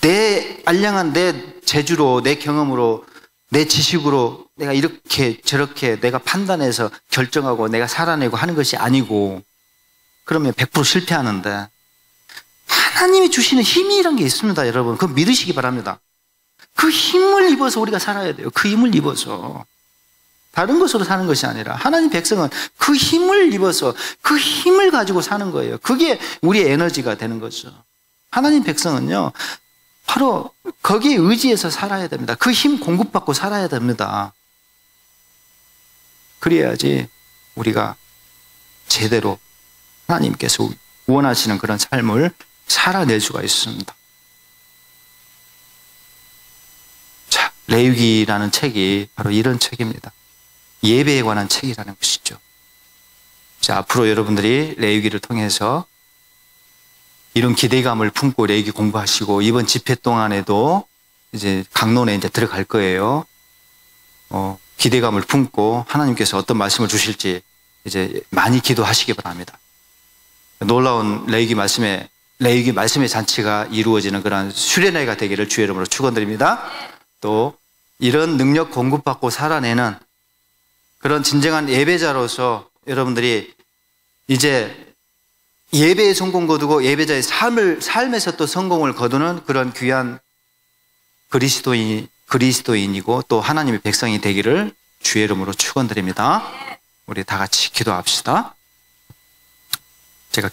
내 알량한 내 재주로, 내 경험으로, 내 지식으로 내가 이렇게 저렇게 내가 판단해서 결정하고 내가 살아내고 하는 것이 아니고, 그러면 100% 실패하는데 하나님이 주시는 힘이란 게 있습니다, 여러분. 그거 믿으시기 바랍니다. 그 힘을 입어서 우리가 살아야 돼요. 그 힘을 입어서. 다른 것으로 사는 것이 아니라 하나님 백성은 그 힘을 입어서 그 힘을 가지고 사는 거예요. 그게 우리의 에너지가 되는 거죠. 하나님 백성은요, 바로 거기에 의지해서 살아야 됩니다. 그 힘 공급받고 살아야 됩니다. 그래야지 우리가 제대로 하나님께서 원하시는 그런 삶을 살아낼 수가 있습니다. 자, 레위기라는 책이 바로 이런 책입니다. 예배에 관한 책이라는 것이죠. 자, 앞으로 여러분들이 레위기를 통해서 이런 기대감을 품고 레위기 공부하시고 이번 집회 동안에도 이제 강론에 이제 들어갈 거예요. 기대감을 품고 하나님께서 어떤 말씀을 주실지 이제 많이 기도하시기 바랍니다. 놀라운 레위기 말씀의 잔치가 이루어지는 그런 수련회가 되기를 주의 이름으로 축원드립니다. 또 이런 능력 공급받고 살아내는 그런 진정한 예배자로서 여러분들이 이제 예배의 성공 거두고 예배자의 삶에서 또 성공을 거두는 그런 귀한 그리스도인이고 또 하나님의 백성이 되기를 주의 이름으로 축원드립니다. 우리 다 같이 기도합시다. 제가